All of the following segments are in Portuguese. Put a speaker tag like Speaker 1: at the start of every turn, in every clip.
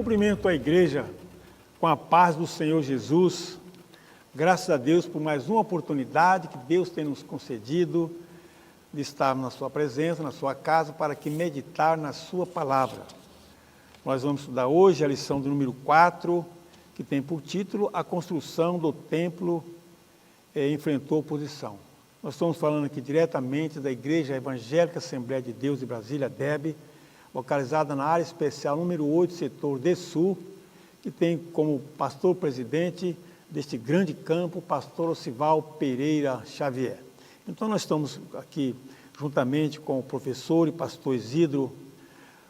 Speaker 1: Cumprimento a igreja com a paz do Senhor Jesus. Graças a Deus por mais uma oportunidade que Deus tem nos concedido de estar na sua presença, na sua casa, para que meditar na sua palavra. Nós vamos estudar hoje a lição do número 4, que tem por título A Construção do Templo Enfrentou Oposição. Nós estamos falando aqui diretamente da Igreja Evangélica Assembleia de Deus de Brasília, DEB, localizada na área especial número 8, setor D Sul, que tem como pastor-presidente deste grande campo, o pastor Osival Pereira Xavier. Então nós estamos aqui juntamente com o professor e pastor Isidro,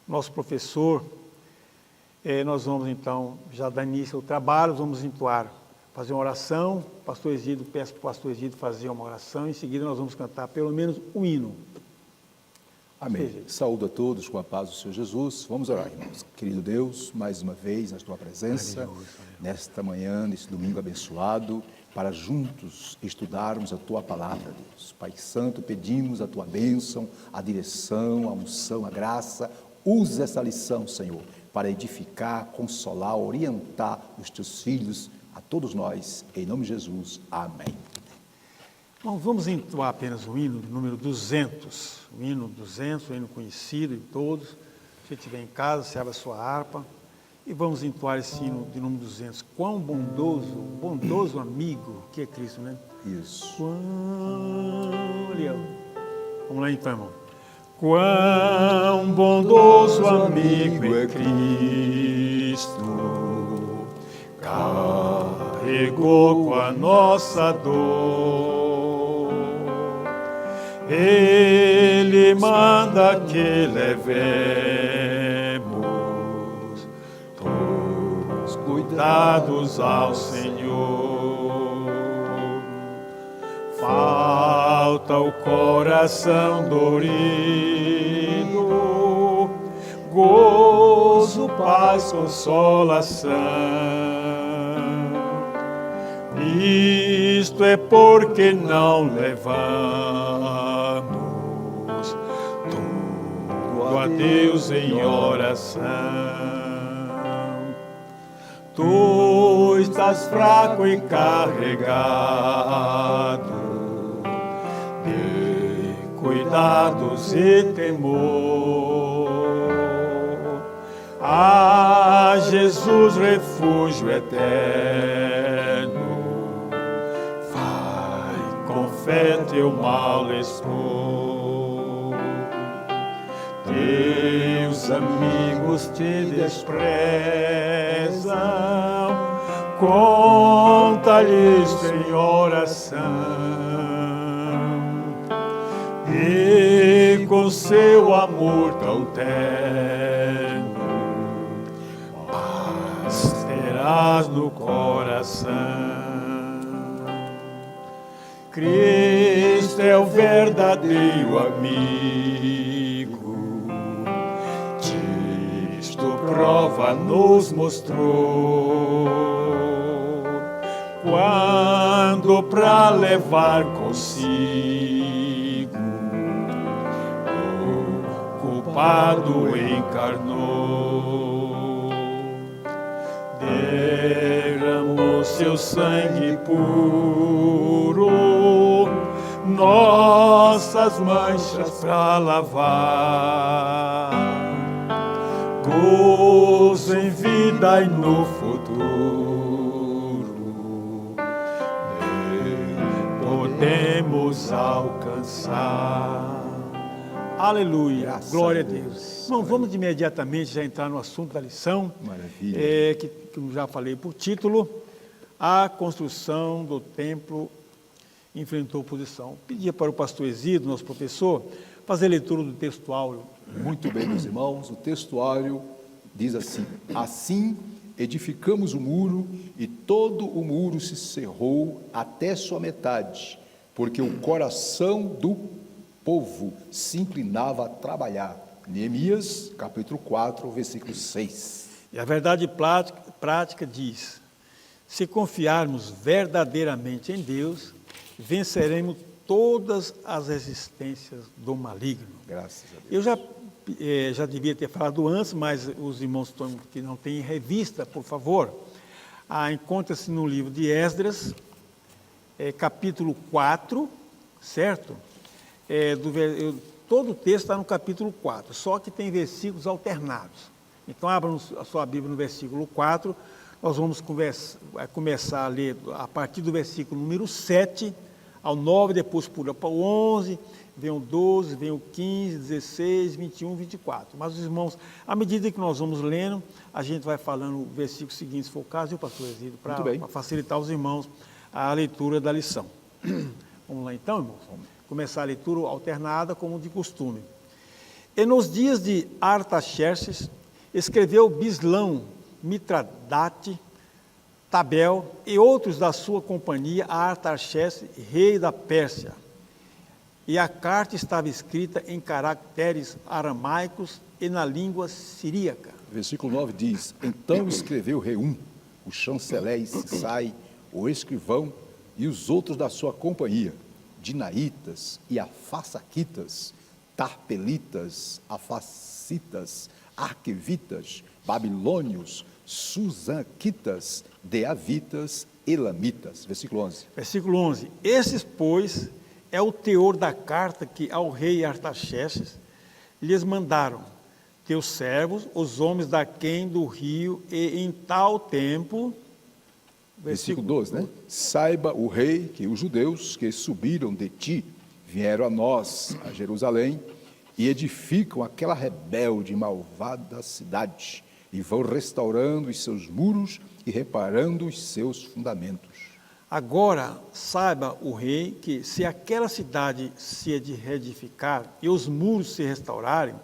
Speaker 1: nosso professor. Nós vamos então já dar início ao trabalho, vamos entoar, fazer uma oração. Pastor Isidro, peço para o pastor Isidro fazer uma oração, em seguida nós vamos cantar pelo menos um hino.
Speaker 2: Amém. Saúdo a todos com a paz do Senhor Jesus. Vamos orar, irmãos. Querido Deus, mais uma vez na tua presença, nesta manhã, nesse domingo abençoado, para juntos estudarmos a tua palavra, Deus. Pai Santo, pedimos a tua bênção, a direção, a unção, a graça. Usa essa lição, Senhor, para edificar, consolar, orientar os teus filhos, a todos nós, em nome de Jesus. Amém.
Speaker 1: Bom, vamos entoar apenas o hino número 200, o hino 200, o hino conhecido de todos. Se estiver em casa, se abra a sua harpa e vamos entoar esse hino de número 200. Quão bondoso amigo que é Cristo, né?
Speaker 2: Isso.
Speaker 1: Vamos lá então, irmão. Quão bondoso amigo é Cristo, carregou com a nossa dor. Ele manda que levemos todos cuidados ao Senhor. Falta o coração dorido, gozo, paz, consolação. Isto é porque não levamos tudo a Deus em oração. Tu estás fraco e carregado de cuidados e temor. Ah, Jesus, refúgio eterno, com fé teu mal expor. Teus amigos te desprezam, conta-lhes em oração, e com seu amor tão terno, paz terás no coração. Cristo é o verdadeiro amigo, disto prova nos mostrou, quando pra levar consigo o culpado encarnou, derramou seu sangue puro, nossas manchas pra lavar, gozo em vida e no futuro podemos alcançar. Aleluia, glória a Deus. Bom, vamos imediatamente já entrar no assunto da lição.
Speaker 2: Maravilha.
Speaker 1: Que eu já falei por título, A Construção do Templo Enfrentou Oposição. Pedia para o pastor Isidro, nosso professor, fazer a leitura do textuário.
Speaker 2: Muito bem, meus irmãos, o textuário diz assim: assim edificamos o muro e todo o muro se cerrou até sua metade, porque o coração do povo se inclinava a trabalhar. Neemias, capítulo 4, versículo 6.
Speaker 1: E a verdade prática diz: se confiarmos verdadeiramente em Deus, venceremos todas as resistências do maligno.
Speaker 2: Graças a Deus.
Speaker 1: Eu já já devia ter falado antes, mas os irmãos que não têm revista, por favor, encontra-se no livro de Esdras, capítulo 4, certo? Todo o texto está no capítulo 4, só que tem versículos alternados. Então, abram a sua Bíblia no versículo 4, nós vamos começar a ler a partir do versículo número 7 ao 9, depois pula para o 11, vem o 12, vem o 15, 16, 21, 24. Mas os irmãos, à medida que nós vamos lendo, a gente vai falando o versículo seguinte, se for o caso, viu, pastor Exílio, para facilitar os irmãos a leitura da lição. Vamos lá então, irmãos? Começar a leitura alternada, como de costume. E nos dias de Artaxerxes, escreveu Bislão, Mitradate, Tabel e outros da sua companhia a Artaxerxes, rei da Pérsia. E a carta estava escrita em caracteres aramaicos e na língua siríaca.
Speaker 2: Versículo 9 diz: Então escreveu Reum, o chanceler Sisai, o escrivão e os outros da sua companhia, Dinaitas e Afasaquitas, Tarpelitas, Afacitas, Arquevitas, Babilônios, Susanquitas, Deavitas, Elamitas. Versículo 11.
Speaker 1: Versículo 11. Esses, pois, é o teor da carta que ao rei Artaxerxes lhes mandaram, teus servos, os homens daquém do rio, e em tal tempo...
Speaker 2: Versículo 12, né? Saiba o rei que os judeus que subiram de ti vieram a nós, a Jerusalém, e edificam aquela rebelde e malvada cidade, e vão restaurando os seus muros e reparando os seus fundamentos.
Speaker 1: Agora, saiba o rei que se aquela cidade se reedificar e os muros se restaurarem,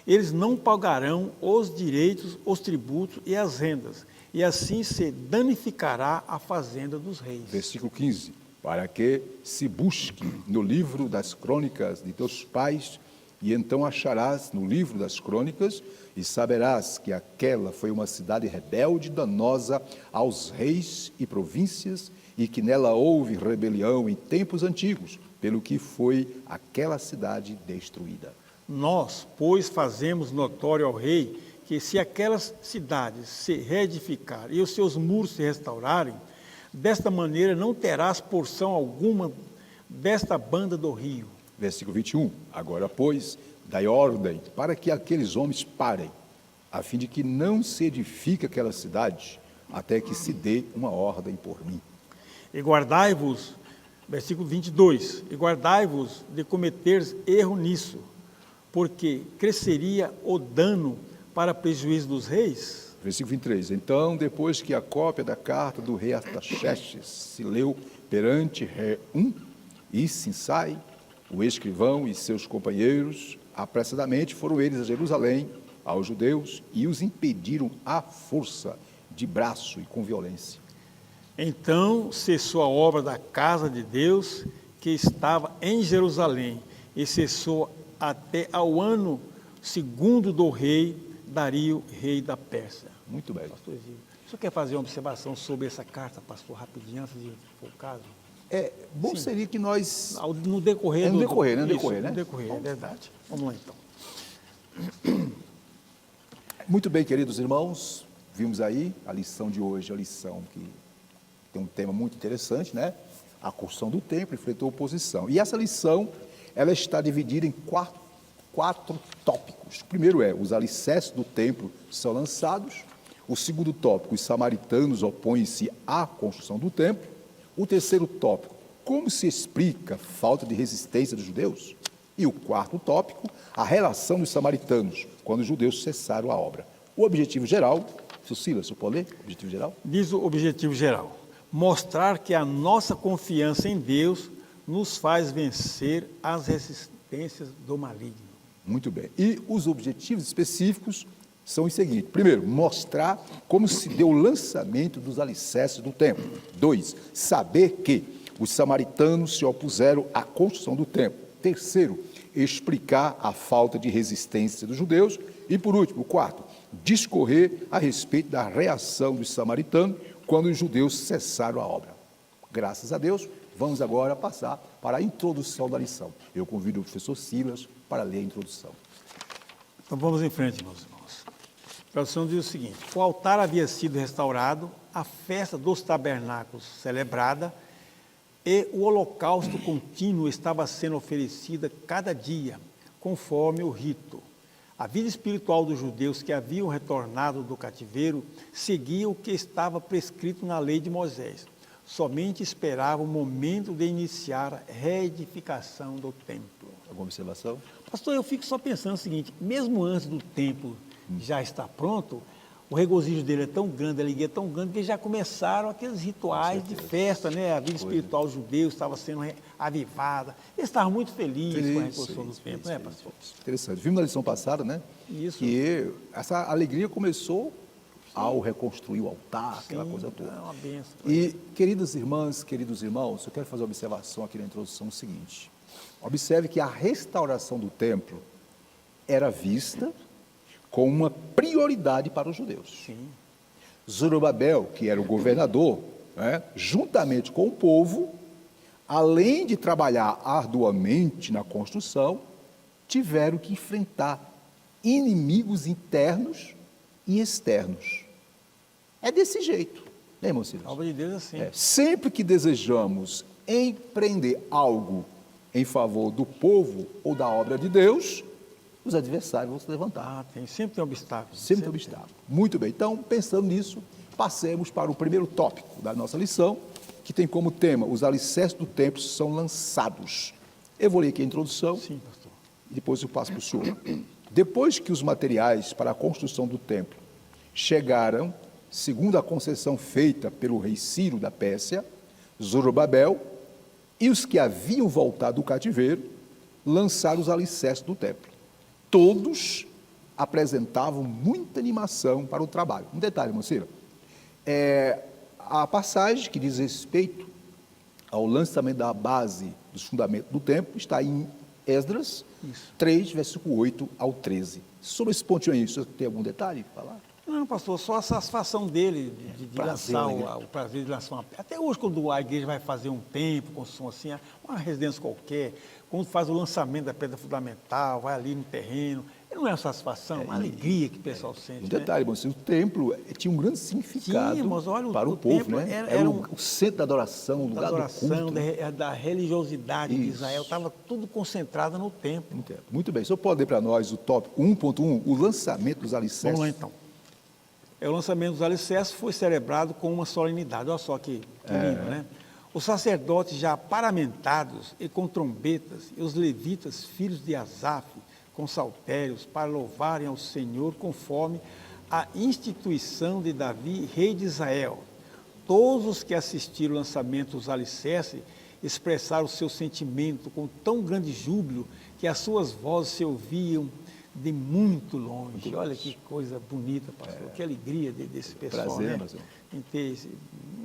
Speaker 1: eles não pagarão os direitos, os tributos e as rendas, e assim se danificará a fazenda dos reis.
Speaker 2: Versículo 15. Para que se busque no livro das crônicas de teus pais, e então acharás no livro das crônicas, e saberás que aquela foi uma cidade rebelde e danosa aos reis e províncias, e que nela houve rebelião em tempos antigos, pelo que foi aquela cidade destruída.
Speaker 1: Nós, pois, fazemos notório ao rei que se aquelas cidades se reedificar e os seus muros se restaurarem, desta maneira não terás porção alguma desta banda do rio.
Speaker 2: Versículo 21. Agora, pois, dai ordem para que aqueles homens parem, a fim de que não se edifique aquela cidade, até que se dê uma ordem por mim.
Speaker 1: E guardai-vos, versículo 22, e guardai-vos de cometer erro nisso, porque cresceria o dano para prejuízo dos reis.
Speaker 2: Versículo 23. Então, depois que a cópia da carta do rei Artaxerxes se leu perante Reum e Sinsai, o escrivão e seus companheiros, apressadamente foram eles a Jerusalém, aos judeus, e os impediram à força, de braço e com violência.
Speaker 1: Então cessou a obra da casa de Deus que estava em Jerusalém, e cessou até ao ano segundo do rei Dario, rei da Pérsia.
Speaker 2: Muito bem.
Speaker 1: Pastor Exílio, o senhor quer fazer uma observação sobre essa carta, pastor, rapidinho, antes de for o caso?
Speaker 2: Bom
Speaker 1: Sim.
Speaker 2: seria que nós...
Speaker 1: No decorrer.
Speaker 2: No decorrer, né?
Speaker 1: No decorrer, é verdade. Vamos lá, então.
Speaker 2: Muito bem, queridos irmãos, vimos aí a lição de hoje, a lição que tem um tema muito interessante, né? A construção do templo enfrentou oposição. E essa lição, ela está dividida em quatro tópicos. O primeiro é, os alicerces do templo são lançados. O segundo tópico, os samaritanos opõem-se à construção do templo. O terceiro tópico, como se explica a falta de resistência dos judeus? E o quarto tópico, a relação dos samaritanos, quando os judeus cessaram a obra. O objetivo geral, Silas, você pode ler? O objetivo geral?
Speaker 1: Diz o objetivo geral: mostrar que a nossa confiança em Deus nos faz vencer as resistências do maligno.
Speaker 2: Muito bem. E os objetivos específicos são os seguintes. Primeiro, mostrar como se deu o lançamento dos alicerces do templo. 2, saber que os samaritanos se opuseram à construção do templo. Terceiro, explicar a falta de resistência dos judeus. E, por último, 4, discorrer a respeito da reação dos samaritanos quando os judeus cessaram a obra. Graças a Deus, vamos agora passar para a introdução da lição. Eu convido o professor Silas para ler a introdução.
Speaker 1: Então vamos em frente, meus irmãos. A tradução diz o seguinte: o altar havia sido restaurado, a festa dos tabernáculos celebrada e o holocausto contínuo estava sendo oferecida cada dia, conforme o rito. A vida espiritual dos judeus que haviam retornado do cativeiro seguia o que estava prescrito na lei de Moisés. Somente esperava o momento de iniciar a reedificação do templo.
Speaker 2: Alguma observação?
Speaker 1: Pastor, eu fico só pensando o seguinte: mesmo antes do templo já estar pronto, o regozijo dele é tão grande, a alegria é tão grande, que já começaram aqueles rituais de festa, né? A vida espiritual dos judeus estava sendo avivada. Eles estavam muito felizes com a reconstrução do templo, né, pastor?
Speaker 2: Interessante. Vimos na lição passada, né?
Speaker 1: Isso.
Speaker 2: Que essa alegria começou ao reconstruir o altar, aquela coisa toda.
Speaker 1: É uma bênção.
Speaker 2: E, queridas irmãs, queridos irmãos, eu quero fazer uma observação aqui na introdução o seguinte. Observe que a restauração do templo era vista com uma prioridade para os judeus.
Speaker 1: Sim.
Speaker 2: Zorobabel, que era o governador, né, juntamente com o povo, além de trabalhar arduamente na construção, tiveram que enfrentar inimigos internos e externos. É desse jeito, né, irmão Silas?
Speaker 1: A obra de Deus é assim.
Speaker 2: Sempre que desejamos empreender algo em favor do povo ou da obra de Deus, os adversários vão se levantar.
Speaker 1: Sempre tem obstáculos.
Speaker 2: Sempre tem obstáculo. Muito bem, então, pensando nisso, passemos para o primeiro tópico da nossa lição, que tem como tema: os alicerces do templo são lançados. Eu vou ler aqui a introdução.
Speaker 1: Sim, pastor.
Speaker 2: E depois eu passo para o senhor. Depois que os materiais para a construção do templo chegaram, segundo a concessão feita pelo rei Ciro da Pérsia, Zorobabel e os que haviam voltado do cativeiro lançaram os alicerces do templo. Todos apresentavam muita animação para o trabalho. Um detalhe, irmão Ciro, a passagem que diz respeito ao lançamento da base dos fundamentos do templo está em Esdras 3, versículo 8 ao 13. Sobre esse pontinho aí, você tem algum detalhe para falar?
Speaker 1: Não, pastor, só a satisfação dele de
Speaker 2: Prazer,
Speaker 1: lançar
Speaker 2: né?
Speaker 1: o prazer de lançar uma... Até hoje, quando a igreja vai fazer um templo, construção assim, uma residência qualquer, quando faz o lançamento da pedra fundamental, vai ali no terreno, não é uma satisfação, é uma alegria que o pessoal sente.
Speaker 2: Um detalhe, irmão, o templo tinha um grande significado.
Speaker 1: Sim, mas olha,
Speaker 2: para o povo, né?
Speaker 1: Era
Speaker 2: o centro da adoração, o lugar
Speaker 1: adoração,
Speaker 2: do culto.
Speaker 1: da religiosidade de
Speaker 2: Isso.
Speaker 1: Israel, estava tudo concentrado no templo.
Speaker 2: Muito bem. O senhor pode ler para nós o tópico 1.1, o lançamento dos alicerces?
Speaker 1: Vamos lá, então. O lançamento dos alicerces foi celebrado com uma solenidade. Olha só que lindo, né? Os sacerdotes já paramentados e com trombetas, e os levitas, filhos de Asaf, com saltérios, para louvarem ao Senhor conforme a instituição de Davi, rei de Israel. Todos os que assistiram ao lançamento dos alicerces expressaram o seu sentimento com tão grande júbilo que as suas vozes se ouviam de muito longe. Olha que coisa bonita, pastor. Que alegria desse pessoal,
Speaker 2: Prazer,
Speaker 1: né? Em ter esse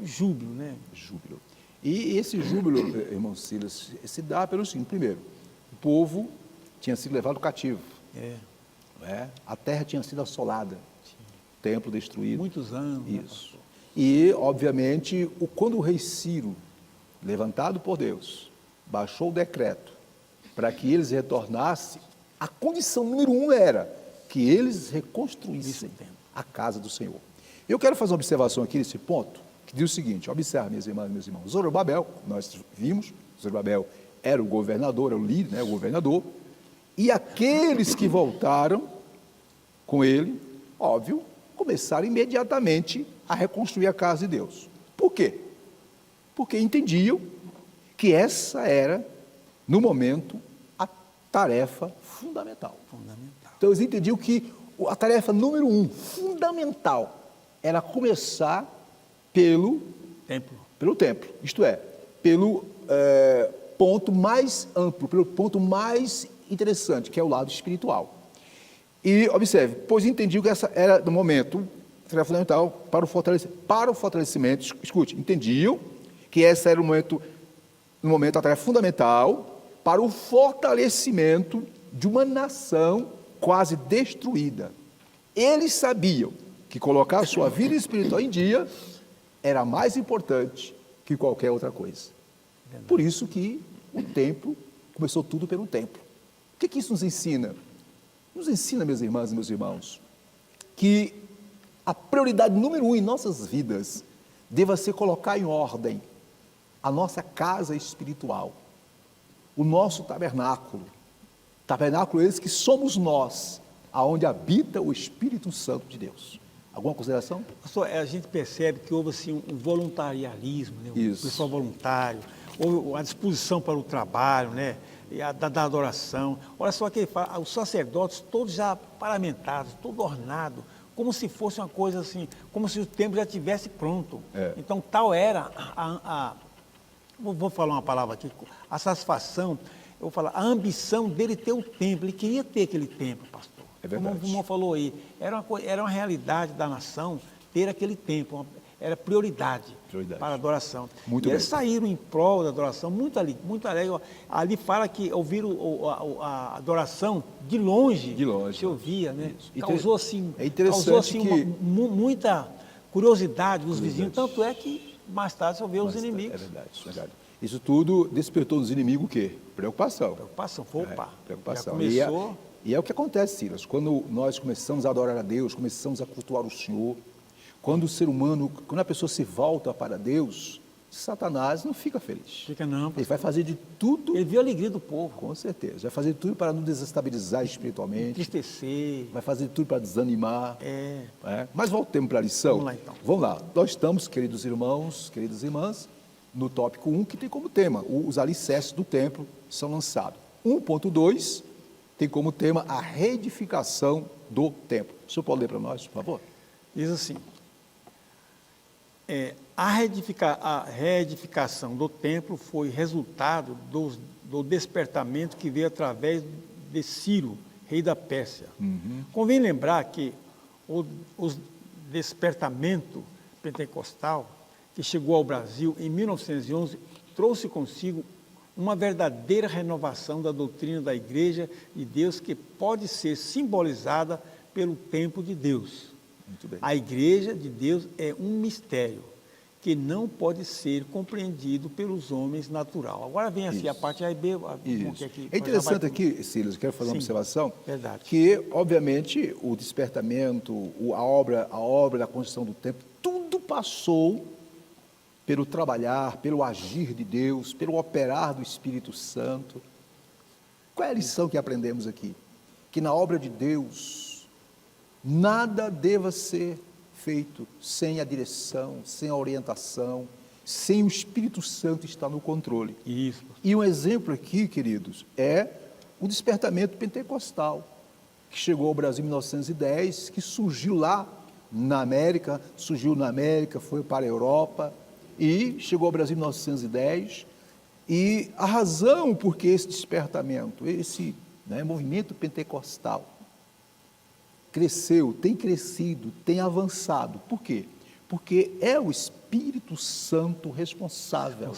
Speaker 1: júbilo, né?
Speaker 2: Júbilo. E esse júbilo, irmão Silas, se dá pelo seguinte: primeiro, o povo tinha sido levado cativo. A terra tinha sido assolada, o templo destruído.
Speaker 1: Muitos anos.
Speaker 2: Isso. Né, e, obviamente, quando o rei Ciro, levantado por Deus, baixou o decreto para que eles retornassem, a condição número 1 era que eles reconstruíssem a casa do Senhor. Eu quero fazer uma observação aqui nesse ponto, que diz o seguinte: observe, minhas irmãs e meus irmãos, Zorobabel, nós vimos, Zorobabel era o governador, era o líder, né, o governador, e aqueles que voltaram com ele, óbvio, começaram imediatamente a reconstruir a casa de Deus. Por quê? Porque entendiam que essa era, no momento, a tarefa fundamental. Então eles entendiam que a tarefa número 1, fundamental, era começar pelo templo, isto é, pelo ponto mais amplo, pelo ponto mais interessante, que é o lado espiritual. E observe, pois entendiam que essa era, no momento, tarefa fundamental para o fortalecimento, escute, entendiam que essa era no momento a tarefa fundamental para o fortalecimento de uma nação quase destruída. Eles sabiam que colocar a sua vida espiritual em dia era mais importante que qualquer outra coisa. Por isso que o templo, começou tudo pelo templo. O que isso nos ensina? nos ensina, minhas irmãs e meus irmãos, que a prioridade número 1 em nossas vidas deva ser colocar em ordem a nossa casa espiritual, o nosso tabernáculo. Tabernáculo esse que somos nós, aonde habita o Espírito Santo de Deus. Alguma consideração?
Speaker 1: Pastor, a gente percebe que houve assim, um voluntarialismo, né?
Speaker 2: Isso.
Speaker 1: O pessoal voluntário, houve a disposição para o trabalho, né? E da adoração. Olha só que ele fala, os sacerdotes todos já paramentados, todo ornado, como se fosse uma coisa assim, como se o templo já estivesse pronto. Então, tal era vou falar uma palavra aqui, a satisfação, eu vou falar, a ambição dele ter o templo, ele queria ter aquele templo, pastor.
Speaker 2: É verdade.
Speaker 1: Como o irmão falou aí, era uma realidade da nação ter aquele templo, era prioridade para a adoração.
Speaker 2: Muito
Speaker 1: e
Speaker 2: bem.
Speaker 1: eles saíram em prol da adoração, muito alegre. Ali fala que ouviram a adoração de longe.
Speaker 2: De longe.
Speaker 1: Se ouvia, né?
Speaker 2: Isso.
Speaker 1: Causou assim,
Speaker 2: É interessante
Speaker 1: causou, assim
Speaker 2: que...
Speaker 1: muita curiosidade dos vizinhos, tanto é que mais tarde se ouviu os inimigos.
Speaker 2: É verdade. Isso tudo despertou nos inimigos o quê? Preocupação.
Speaker 1: Preocupação, opa,
Speaker 2: Preocupação.
Speaker 1: já começou...
Speaker 2: E é o que acontece, Silas, quando nós começamos a adorar a Deus, começamos a cultuar o Senhor, quando o ser humano, quando a pessoa se volta para Deus, Satanás não fica feliz.
Speaker 1: Fica não.
Speaker 2: Ele vai fazer de tudo...
Speaker 1: Ele viu a alegria do povo.
Speaker 2: Com certeza. Vai fazer de tudo para nos desestabilizar espiritualmente.
Speaker 1: Entristecer.
Speaker 2: Vai fazer de tudo para desanimar. Mas voltemos para a lição.
Speaker 1: Vamos lá, então.
Speaker 2: Vamos lá. Nós estamos, queridos irmãos, queridas irmãs, no tópico 1, que tem como tema, os alicerces do templo são lançados. 1.2 tem como tema a reedificação do templo. O senhor pode ler para nós, por favor?
Speaker 1: Diz assim, a reedificação do templo foi resultado do despertamento que veio através de Ciro, rei da Pérsia. Convém lembrar que o despertamento pentecostal que chegou ao Brasil em 1911 trouxe consigo uma verdadeira renovação da doutrina da Igreja de Deus que pode ser simbolizada pelo templo de Deus.
Speaker 2: Muito bem.
Speaker 1: A Igreja de Deus é um mistério que não pode ser compreendido pelos homens natural. Agora vem assim a parte A e B.
Speaker 2: É interessante aqui, Silas, quero fazer uma observação,
Speaker 1: verdade.
Speaker 2: Que, obviamente, o despertamento, a obra da construção do templo, tudo passou pelo trabalhar, pelo agir de Deus, pelo operar do Espírito Santo. Qual é a lição que aprendemos aqui? Que na obra de Deus, nada deva ser feito sem a direção, sem a orientação, sem o Espírito Santo estar no controle.
Speaker 1: Isso.
Speaker 2: E um exemplo aqui, queridos, é o despertamento pentecostal, que chegou ao Brasil em 1910, que surgiu lá na América, foi para a Europa, e chegou ao Brasil em 1910, e a razão por que esse despertamento, esse movimento pentecostal cresceu, tem crescido, tem avançado. Por quê? Porque é o Espírito Santo responsável.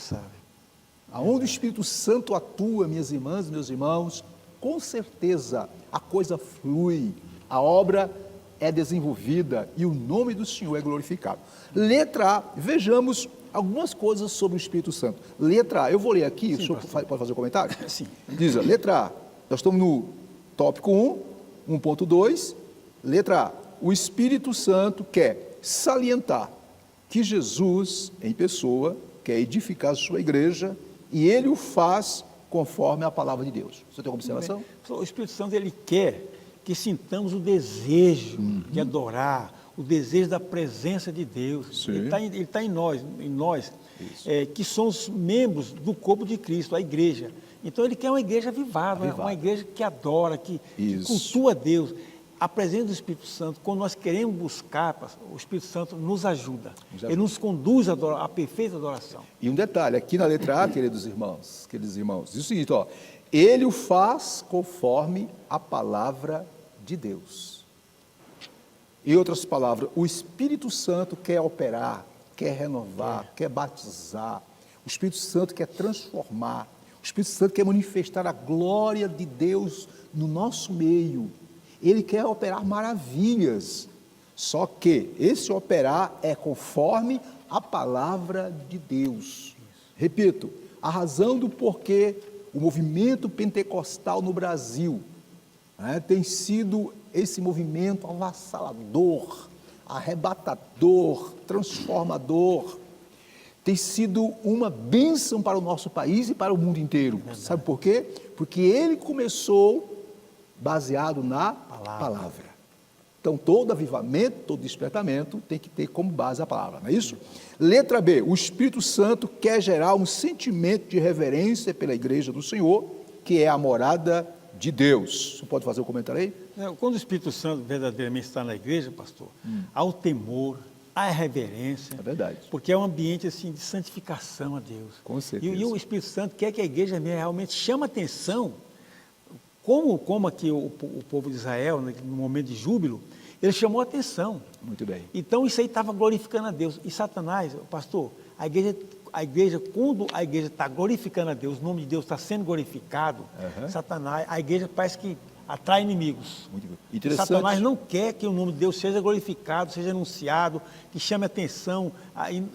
Speaker 2: Aonde o Espírito Santo atua, minhas irmãs e meus irmãos, com certeza a coisa flui, a obra é desenvolvida e o nome do Senhor é glorificado. Letra A, vejamos algumas coisas sobre o Espírito Santo. Letra A, eu vou ler aqui, o senhor pode fazer o comentário?
Speaker 1: Sim.
Speaker 2: Diz, letra A, nós estamos no tópico 1, 1.2, letra A, o Espírito Santo quer salientar que Jesus, em pessoa, quer edificar a sua igreja e ele o faz conforme a palavra de Deus. Você tem uma observação?
Speaker 1: O Espírito Santo, ele quer que sintamos o desejo de adorar, o desejo da presença de Deus.
Speaker 2: Sim.
Speaker 1: Ele está em nós que somos membros do corpo de Cristo, a igreja. Então ele quer uma igreja avivada, uma igreja que adora, que cultua Deus. A presença do Espírito Santo, quando nós queremos buscar, o Espírito Santo nos ajuda. Ele nos conduz à perfeita adoração.
Speaker 2: E um detalhe, aqui na letra A, queridos irmãos, diz o seguinte, ele o faz conforme a palavra de Deus. Em outras palavras, o Espírito Santo quer operar, quer renovar, quer batizar. O Espírito Santo quer transformar. O Espírito Santo quer manifestar a glória de Deus no nosso meio. Ele quer operar maravilhas. Só que esse operar é conforme a palavra de Deus. Repito, a razão do porquê o movimento pentecostal no Brasil né? Tem sido esse movimento avassalador, arrebatador, transformador. Tem sido uma bênção para o nosso país e para o mundo inteiro. Sabe por quê? Porque ele começou baseado na palavra. Então, todo avivamento, todo despertamento tem que ter como base a palavra, não é isso? Letra B, o Espírito Santo quer gerar um sentimento de reverência pela igreja do Senhor, que é a morada de Deus. Você pode fazer um comentário aí?
Speaker 1: Quando o Espírito Santo verdadeiramente está na igreja, pastor, há o temor, há a reverência.
Speaker 2: É verdade.
Speaker 1: Porque é um ambiente assim, de santificação a Deus.
Speaker 2: Com certeza.
Speaker 1: E o Espírito Santo quer que a igreja realmente chame atenção, como aqui o povo de Israel, no momento de júbilo, ele chamou a atenção.
Speaker 2: Muito bem.
Speaker 1: Então isso aí estava glorificando a Deus. E Satanás, pastor, a igreja, quando a igreja está glorificando a Deus, o nome de Deus está sendo glorificado, Satanás, a igreja parece que atrai inimigos.
Speaker 2: Muito bem. Interessante.
Speaker 1: Satanás não quer que o nome de Deus seja glorificado, seja anunciado, que chame atenção.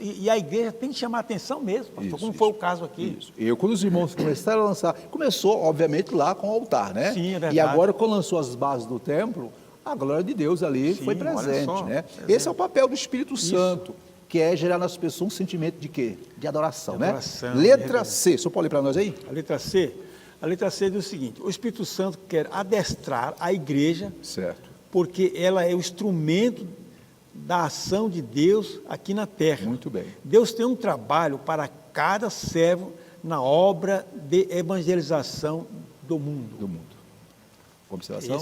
Speaker 1: E a igreja tem que chamar atenção mesmo, pastor, como foi o caso aqui.
Speaker 2: Isso. E quando os irmãos começaram a lançar, começou, obviamente, lá com o altar, né?
Speaker 1: Sim, é verdade.
Speaker 2: E agora, quando lançou as bases do templo, a glória de Deus ali foi presente, né? Esse é o papel do Espírito Santo, que é gerar nas pessoas um sentimento de quê? De adoração, né? Letra C, só pode ler para nós aí?
Speaker 1: A letra C diz o seguinte: o Espírito Santo quer adestrar a igreja,
Speaker 2: certo,
Speaker 1: porque ela é o instrumento da ação de Deus aqui na terra.
Speaker 2: Muito bem.
Speaker 1: Deus tem um trabalho para cada servo na obra de evangelização do mundo.
Speaker 2: Observação?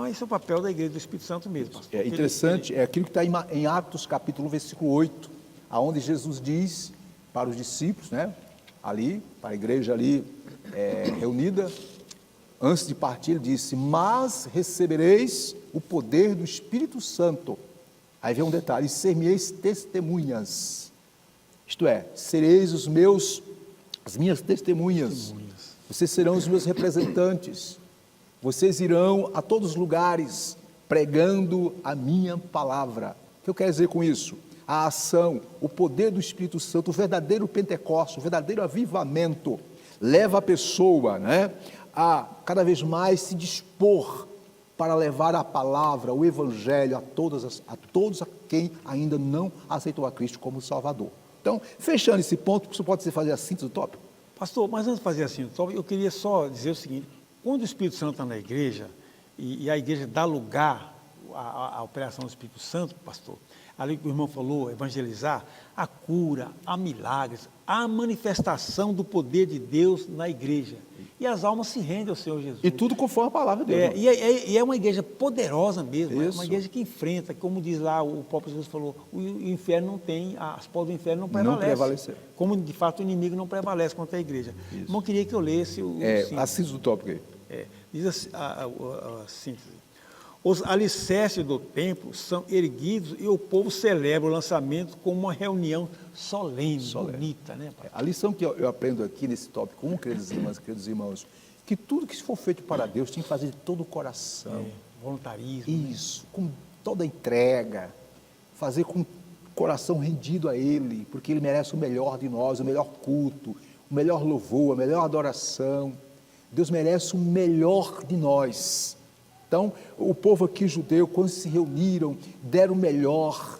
Speaker 1: Esse é o papel da igreja do Espírito Santo mesmo, pastor.
Speaker 2: É interessante, é aquilo que está em Atos capítulo versículo 8, aonde Jesus diz para os discípulos, né, ali, para a igreja ali reunida, antes de partir, ele disse: mas recebereis o poder do Espírito Santo. Aí vem um detalhe: ser-me-eis testemunhas, isto é, sereis as minhas testemunhas. Vocês serão os meus representantes. Vocês irão a todos os lugares pregando a minha palavra. O que eu quero dizer com isso? A ação, o poder do Espírito Santo, o verdadeiro Pentecostes, o verdadeiro avivamento, leva a pessoa, né, a cada vez mais se dispor para levar a palavra, o Evangelho a todos a quem ainda não aceitou a Cristo como Salvador. Então, fechando esse ponto, você pode fazer a síntese do tópico?
Speaker 1: Pastor, mas antes de fazer a síntese do tópico, eu queria só dizer o seguinte: quando o Espírito Santo está na igreja, e a igreja dá lugar à operação do Espírito Santo, pastor, ali que o irmão falou, evangelizar, a cura, há milagres, há a manifestação do poder de Deus na igreja. E as almas se rendem ao Senhor Jesus.
Speaker 2: E tudo conforme a palavra de Deus.
Speaker 1: E é uma igreja poderosa mesmo,
Speaker 2: Isso.
Speaker 1: é uma igreja que enfrenta, como diz lá, o próprio Jesus falou, o inferno não tem, as portas do inferno não prevalecem.
Speaker 2: Não prevaleceu.
Speaker 1: Como de fato o inimigo não prevalece contra a igreja.
Speaker 2: Isso.
Speaker 1: Não queria que eu lesse
Speaker 2: a síntese do tópico aí.
Speaker 1: Diz assim, a síntese: os alicerces do templo são erguidos e o povo celebra o lançamento como uma reunião solene. Bonita, né, pai?
Speaker 2: A lição que eu aprendo aqui nesse tópico 1, queridos irmãos, que tudo que for feito para Deus tem que fazer de todo o coração.
Speaker 1: Voluntarismo.
Speaker 2: Isso, com toda a entrega, fazer com o coração rendido a Ele, porque Ele merece o melhor de nós, o melhor culto, o melhor louvor, a melhor adoração. Deus merece o melhor de nós. Então, o povo aqui judeu, quando se reuniram, deram o melhor,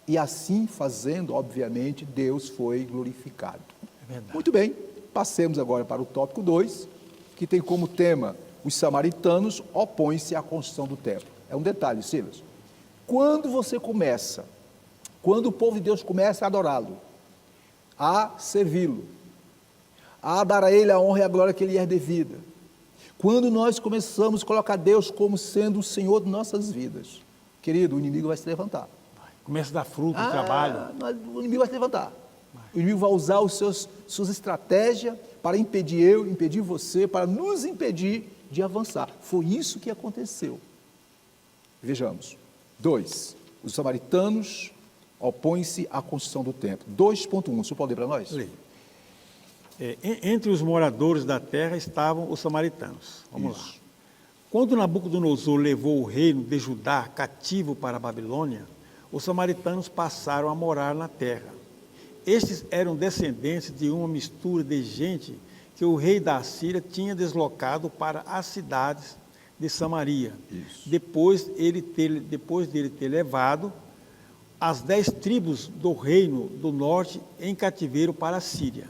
Speaker 2: e assim fazendo, obviamente, Deus foi glorificado.
Speaker 1: É verdade.
Speaker 2: Muito bem, passemos agora para o tópico 2, que tem como tema: os samaritanos opõem-se à construção do templo. É um detalhe, Silas. Quando o povo de Deus começa a adorá-lo, a servi-lo, a dar a Ele a honra e a glória que Ele é devida, quando nós começamos a colocar Deus como sendo o Senhor de nossas vidas, querido, o inimigo vai se levantar.
Speaker 1: Começa a dar fruto, trabalho.
Speaker 2: O inimigo vai se levantar. O inimigo vai usar suas estratégias para impedir você, para nos impedir de avançar. Foi isso que aconteceu. Vejamos. 2. Os samaritanos opõem-se à construção do templo. 2.1. O senhor pode ler para nós?
Speaker 1: Leia. Entre os moradores da terra estavam os samaritanos. Vamos lá. Quando Nabucodonosor levou o reino de Judá cativo para a Babilônia, os samaritanos passaram a morar na terra. Estes eram descendentes de uma mistura de gente que o rei da Assíria tinha deslocado para as cidades de Samaria.
Speaker 2: Isso.
Speaker 1: Depois dele ter levado as 10 tribos do reino do norte em cativeiro para a Síria.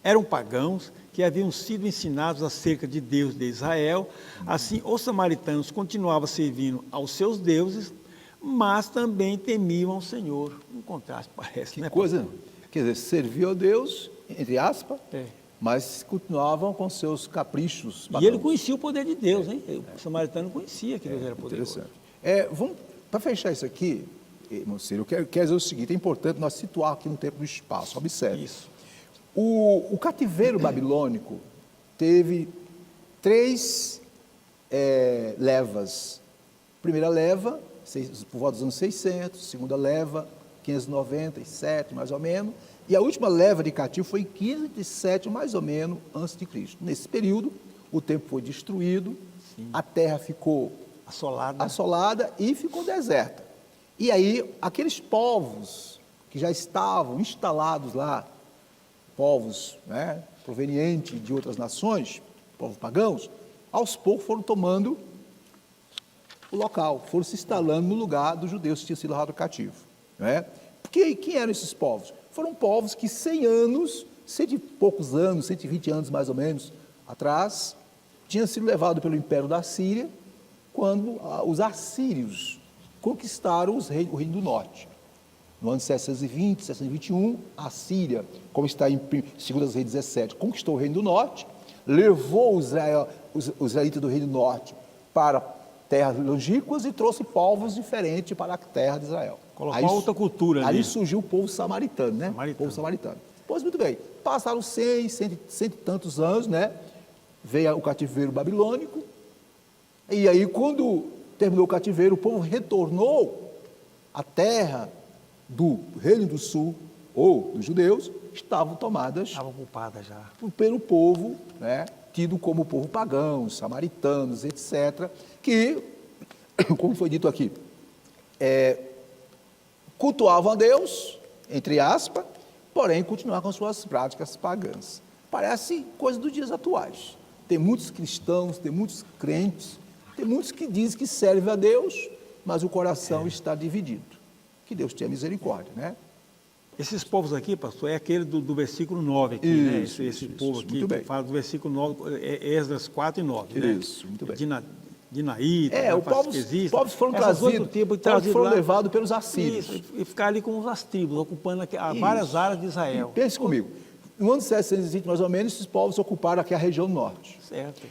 Speaker 1: Eram pagãos que haviam sido ensinados acerca de Deus de Israel. Assim, os samaritanos continuavam servindo aos seus deuses, mas também temiam ao Senhor. Um contraste, parece,
Speaker 2: Que
Speaker 1: né?
Speaker 2: coisa, quer dizer, serviu a Deus, entre aspas,
Speaker 1: É.
Speaker 2: mas continuavam com seus caprichos
Speaker 1: E
Speaker 2: pagãos.
Speaker 1: ele conhecia o poder de Deus, hein? O samaritano conhecia que Deus era poderoso.
Speaker 2: Interessante. Para fechar isso aqui, irmão Ciro, eu quero dizer o seguinte, é importante nós situar aqui no tempo e no espaço, observe.
Speaker 1: Isso.
Speaker 2: O cativeiro babilônico teve 3 levas. Primeira leva, por volta dos anos 600, segunda leva, 597, mais ou menos, e a última leva de cativo foi em 507, mais ou menos, antes de Cristo. Nesse período, o templo foi destruído, a terra ficou assolada e ficou deserta. E aí, aqueles povos que já estavam instalados lá, povos, né, provenientes de outras nações, povos pagãos, aos poucos foram tomando o local, foram se instalando no lugar dos judeus que tinham sido levados cativo. Né? Porque quem eram esses povos? Foram povos que 100 anos, 100 e poucos anos, 120 anos mais ou menos atrás, tinham sido levados pelo Império da Síria, quando os assírios conquistaram o reino do norte. No ano 720, 721, a Síria, como está em 2 Reis 17, conquistou o reino do norte, levou os israelitas do reino do norte para terras longínquas e trouxe povos diferentes para a terra de Israel.
Speaker 1: Colocou outra cultura ali.
Speaker 2: Aí surgiu o povo samaritano, né? O povo samaritano. Pois muito bem, passaram 100 e tantos anos, né? Veio o cativeiro babilônico, e aí quando terminou o cativeiro, o povo retornou à terra do Reino do Sul, ou dos judeus, estavam tomadas
Speaker 1: ocupada já
Speaker 2: pelo povo, né, tido como povo pagão, samaritanos, etc., que, como foi dito aqui, cultuavam a Deus, entre aspas, porém continuavam com suas práticas pagãs. Parece coisa dos dias atuais. Tem muitos cristãos, tem muitos crentes, tem muitos que dizem que servem a Deus, mas o coração está dividido. Que Deus tenha misericórdia, né?
Speaker 1: Esses povos aqui, pastor, é aquele do versículo 9 aqui, né? Esse povo aqui, que fala do versículo 9, Esdras 4 e 9, né?
Speaker 2: Isso, muito bem.
Speaker 1: Dinaíta,
Speaker 2: os povos foram foram levados pelos assírios.
Speaker 1: Isso, e ficar ali com as tribos, ocupando várias áreas de Israel.
Speaker 2: Pense comigo, no ano 720, mais ou menos, esses povos ocuparam aqui a região norte.
Speaker 1: Certo.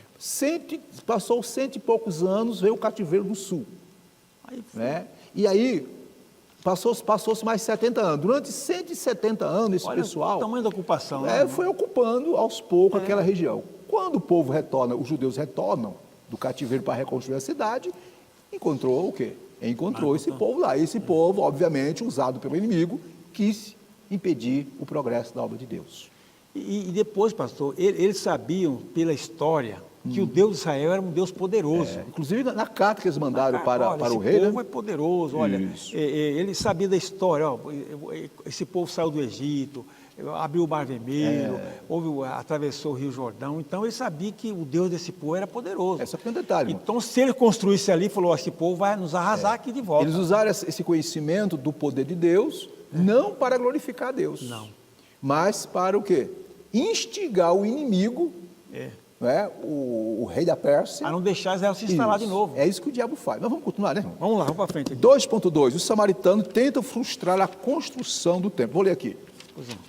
Speaker 2: Passou 100 e poucos anos, veio o cativeiro do sul.
Speaker 1: Aí
Speaker 2: né? E aí, passou-se mais 70 anos. Durante 170 anos, esse pessoal...
Speaker 1: o tamanho da ocupação. Né?
Speaker 2: Foi ocupando aos poucos aquela região. Quando o povo retorna, os judeus retornam do cativeiro para reconstruir a cidade, encontrou o quê? Encontrou esse povo lá. Esse povo, obviamente, usado pelo inimigo, quis impedir o progresso da obra de Deus.
Speaker 1: E depois, pastor, eles sabiam, pela história, que o Deus de Israel era um Deus poderoso.
Speaker 2: Inclusive, na carta que eles mandaram para o rei...
Speaker 1: Esse povo é poderoso, olha, ele sabia da história, ó, esse povo saiu do Egito, abriu o Mar Vermelho, atravessou o Rio Jordão, então ele sabia que o Deus desse povo era poderoso.
Speaker 2: Esse é um detalhe.
Speaker 1: Então, se ele construísse ali, falou, esse povo vai nos arrasar aqui de volta.
Speaker 2: Eles usaram esse conhecimento do poder de Deus, não para glorificar Deus, mas para o quê? Instigar o inimigo, né? O rei da Pérsia,
Speaker 1: a não deixar Israel se instalar de novo.
Speaker 2: É isso que o diabo faz. Mas vamos continuar, né, irmão?
Speaker 1: Vamos lá, vamos para frente.
Speaker 2: 2.2. Os samaritanos tentam frustrar a construção do templo. Vou ler aqui.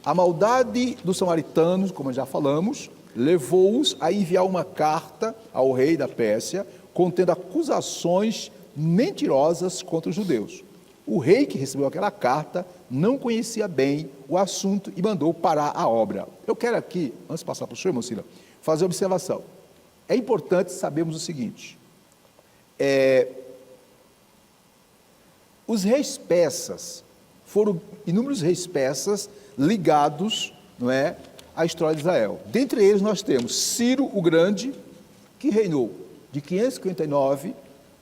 Speaker 2: A maldade dos samaritanos, como já falamos, levou-os a enviar uma carta ao rei da Pérsia, contendo acusações mentirosas contra os judeus. O rei que recebeu aquela carta não conhecia bem o assunto e mandou parar a obra. Eu quero aqui, antes de passar para o senhor, irmão Cila, fazer uma observação. É importante sabermos o seguinte, os reis persas, foram inúmeros reis persas ligados, não é, à história de Israel. Dentre eles nós temos Ciro o Grande, que reinou de 559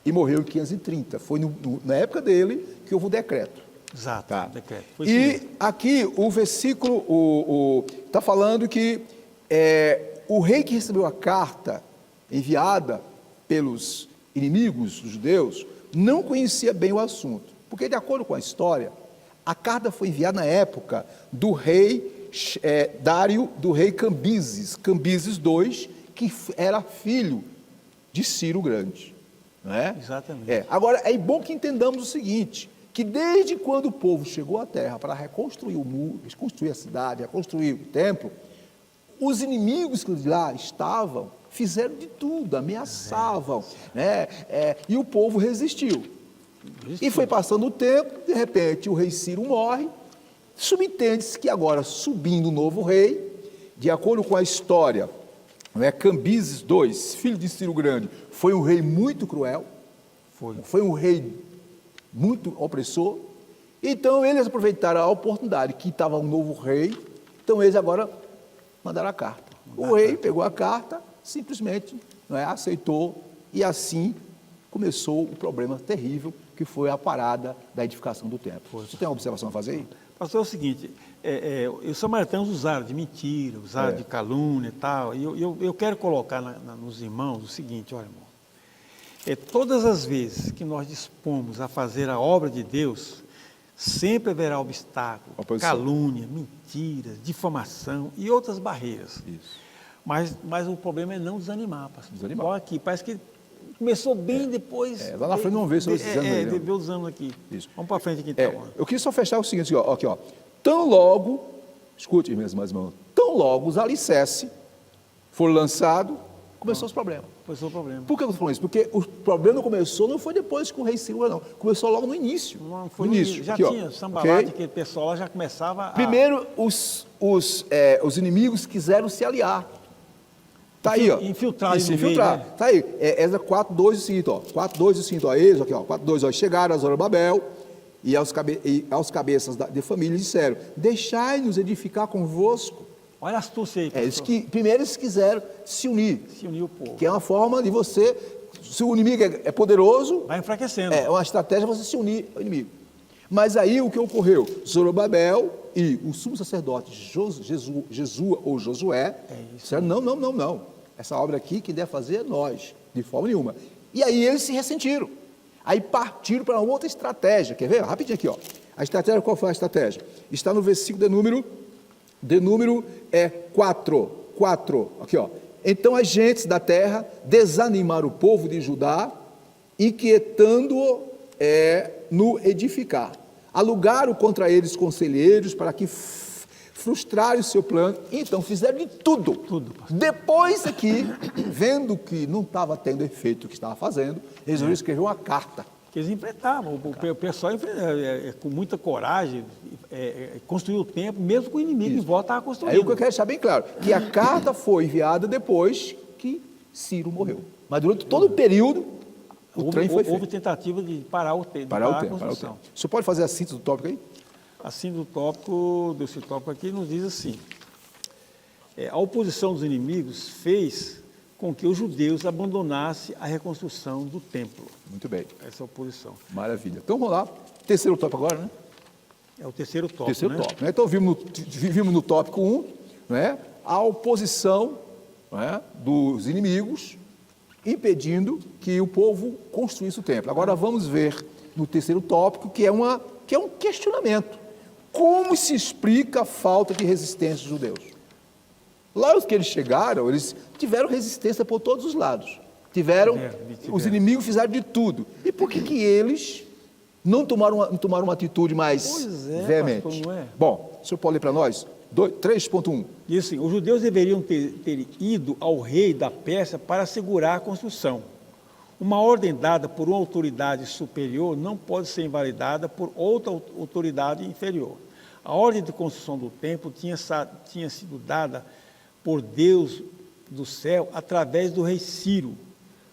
Speaker 2: e morreu em 530. Foi na época dele que houve o decreto.
Speaker 1: Exato, decreto. Foi
Speaker 2: E aqui o versículo está falando que o rei que recebeu a carta enviada pelos inimigos, os judeus, não conhecia bem o assunto, porque de acordo com a história, a carta foi enviada na época do rei Dário, do rei Cambises II, que era filho de Ciro o Grande. Não é?
Speaker 1: Exatamente.
Speaker 2: Agora, é bom que entendamos o seguinte, que desde quando o povo chegou à terra para reconstruir o muro, reconstruir a cidade, reconstruir o templo, os inimigos que lá estavam fizeram de tudo, ameaçavam, né? E o povo resistiu. E foi passando o tempo, de repente o rei Ciro morre, subentende-se que agora, subindo o novo rei, de acordo com a história, Cambises II, filho de Ciro Grande, foi um rei muito cruel, foi um rei muito opressor. Então eles aproveitaram a oportunidade que estava um novo rei, então eles agora mandaram a carta. O rei pegou a carta, simplesmente aceitou, e assim começou o problema terrível que foi a parada da edificação do templo. Você tem uma observação a fazer aí?
Speaker 1: Pastor, é o seguinte, os samaritanos usaram de mentira, usaram de calúnia e tal, e eu quero colocar nos irmãos o seguinte, olha, irmão, todas as vezes que nós dispomos a fazer a obra de Deus, sempre haverá obstáculo, calúnia, mentiras, difamação e outras barreiras.
Speaker 2: Isso.
Speaker 1: Mas o problema é não desanimar, pastor. Desanimar. Olha aqui, parece que começou bem, depois...
Speaker 2: lá na frente não vê sobre esses anos aí.
Speaker 1: Vê os anos aqui. Isso. Vamos para frente aqui, então.
Speaker 2: Eu queria só fechar o seguinte, aqui, ó. Tão logo, escute, minhas irmãs, tão logo os alicerces foram lançados, começou os problemas.
Speaker 1: Começou o problema.
Speaker 2: Por que eu estou falando isso? Porque o problema começou, não foi depois com o rei Ciro, não. Começou logo no início.
Speaker 1: Não, foi no início. Já aqui, tinha sambalate, que o pessoal lá já começava a...
Speaker 2: Primeiro, os inimigos quiseram se aliar. Está aí, ó.
Speaker 1: Infiltrar.
Speaker 2: Se infiltrar. Está aí. Esdras 4:2 e seguinte, ó. 4:2 e seguinte, ó. Eles, aqui, ó. 4:2, ó. Chegaram a Zorobabel e aos cabeças de família disseram: deixai-nos edificar convosco.
Speaker 1: Olha a astúcia aí,
Speaker 2: primeiro eles quiseram se unir.
Speaker 1: Se unir o povo.
Speaker 2: Que é uma forma de você, se o inimigo é poderoso...
Speaker 1: vai enfraquecendo.
Speaker 2: É uma estratégia você se unir ao inimigo. Mas aí o que ocorreu? Zorobabel e o sumo sacerdote Jesua ou Josué disseram: não. Essa obra aqui que deve fazer é nós, de forma nenhuma. E aí eles se ressentiram. Aí partiram para outra estratégia. Quer ver? Rapidinho aqui, ó. A estratégia, qual foi a estratégia? Está no versículo de número 4. Aqui, ó. Então as gentes da terra desanimaram o povo de Judá, inquietando-o no edificar. Alugaram contra eles conselheiros para que frustrarem o seu plano. Então fizeram de tudo. Depois aqui, vendo que não estava tendo efeito o que estava fazendo, resolveram escrever uma carta.
Speaker 1: Que eles enfrentavam, o pessoal com muita coragem construiu o templo, mesmo com o inimigo em volta estava construindo.
Speaker 2: Aí o que eu quero deixar bem claro, que a carta foi enviada depois que Ciro morreu. Mas durante todo o período, o trem foi feito.
Speaker 1: Houve tentativa de parar o tempo. Parar o tempo.
Speaker 2: O senhor pode fazer a síntese do tópico aí?
Speaker 1: A síntese do tópico, desse tópico aqui, nos diz assim: a oposição dos inimigos fez com que os judeus abandonassem a reconstrução do templo.
Speaker 2: Muito bem.
Speaker 1: Essa é a oposição.
Speaker 2: Maravilha. Então vamos lá. Terceiro tópico agora, né?
Speaker 1: É o terceiro tópico.
Speaker 2: Tópico, né? Então vimos no tópico 1, né, a oposição, né, dos inimigos, impedindo que o povo construísse o templo. Agora vamos ver no terceiro tópico, que é um questionamento. Como se explica a falta de resistência dos judeus? Lá que eles chegaram, eles tiveram resistência por todos os lados. Os inimigos fizeram de tudo. E por que eles não tomaram uma atitude mais veemente?
Speaker 1: Pastor, não é?
Speaker 2: Bom, o senhor pode ler para nós? 3.1.
Speaker 1: Diz assim: os judeus deveriam ter ido ao rei da Pérsia para assegurar a construção. Uma ordem dada por uma autoridade superior não pode ser invalidada por outra autoridade inferior. A ordem de construção do templo tinha sido dada por Deus do céu através do rei Ciro,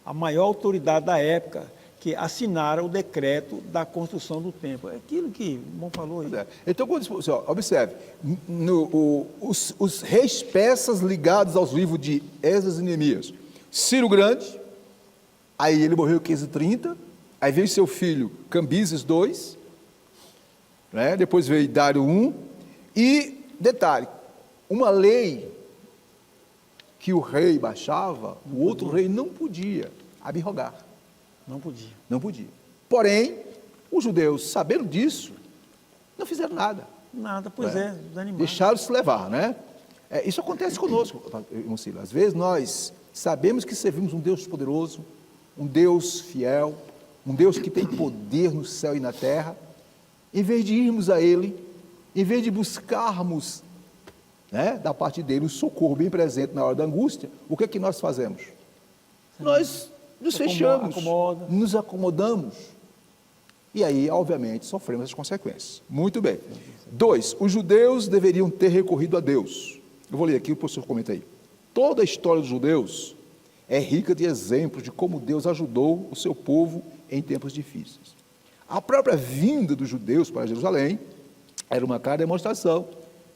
Speaker 1: a maior autoridade da época, que assinara o decreto da construção do templo. É aquilo que o irmão falou aí.
Speaker 2: Então, observe, os reis persas ligados aos livros de Esdras e Neemias. Ciro Grande, aí ele morreu em 530, aí veio seu filho Cambises II, né? Depois veio Dário I, e, detalhe, uma lei que o rei baixava, o outro rei não podia abrogar.
Speaker 1: Não podia.
Speaker 2: Não podia. Porém, os judeus, sabendo disso, não fizeram nada.
Speaker 1: Nada, pois é, desanimaram.
Speaker 2: Deixaram-se levar, né? Isso acontece conosco, irmão Silas. Às vezes nós sabemos que servimos um Deus poderoso, um Deus fiel, um Deus que tem poder no céu e na terra. Em vez de irmos a Ele, em vez de buscarmos, né, da parte dele, o socorro bem presente na hora da angústia, o que é que nós fazemos? Nós nos fechamos, nos acomodamos. E aí, obviamente, sofremos as consequências. Muito bem. 2, os judeus deveriam ter recorrido a Deus. Eu vou ler aqui, o professor comenta aí. Toda a história dos judeus é rica de exemplos de como Deus ajudou o seu povo em tempos difíceis. A própria vinda dos judeus para Jerusalém era uma clara demonstração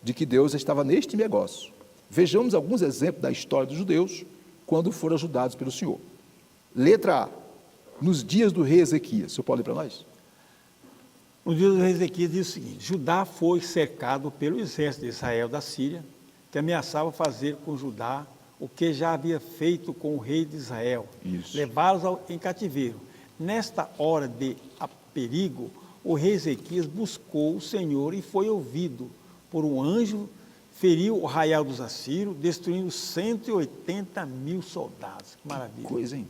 Speaker 2: de que Deus estava neste negócio. Vejamos alguns exemplos da história dos judeus quando foram ajudados pelo Senhor. Letra A. Nos dias do rei Ezequias. O senhor pode ler para nós?
Speaker 1: Nos dias do rei Ezequias diz o seguinte: Judá foi cercado pelo exército de Israel da Síria, que ameaçava fazer com Judá o que já havia feito com o rei de Israel, levá-los em cativeiro. Nesta hora de perigo, o rei Ezequias buscou o Senhor e foi ouvido por um anjo, feriu o arraial dos assírios, destruindo 180.000 soldados. Que maravilha.
Speaker 2: Coisa, hein?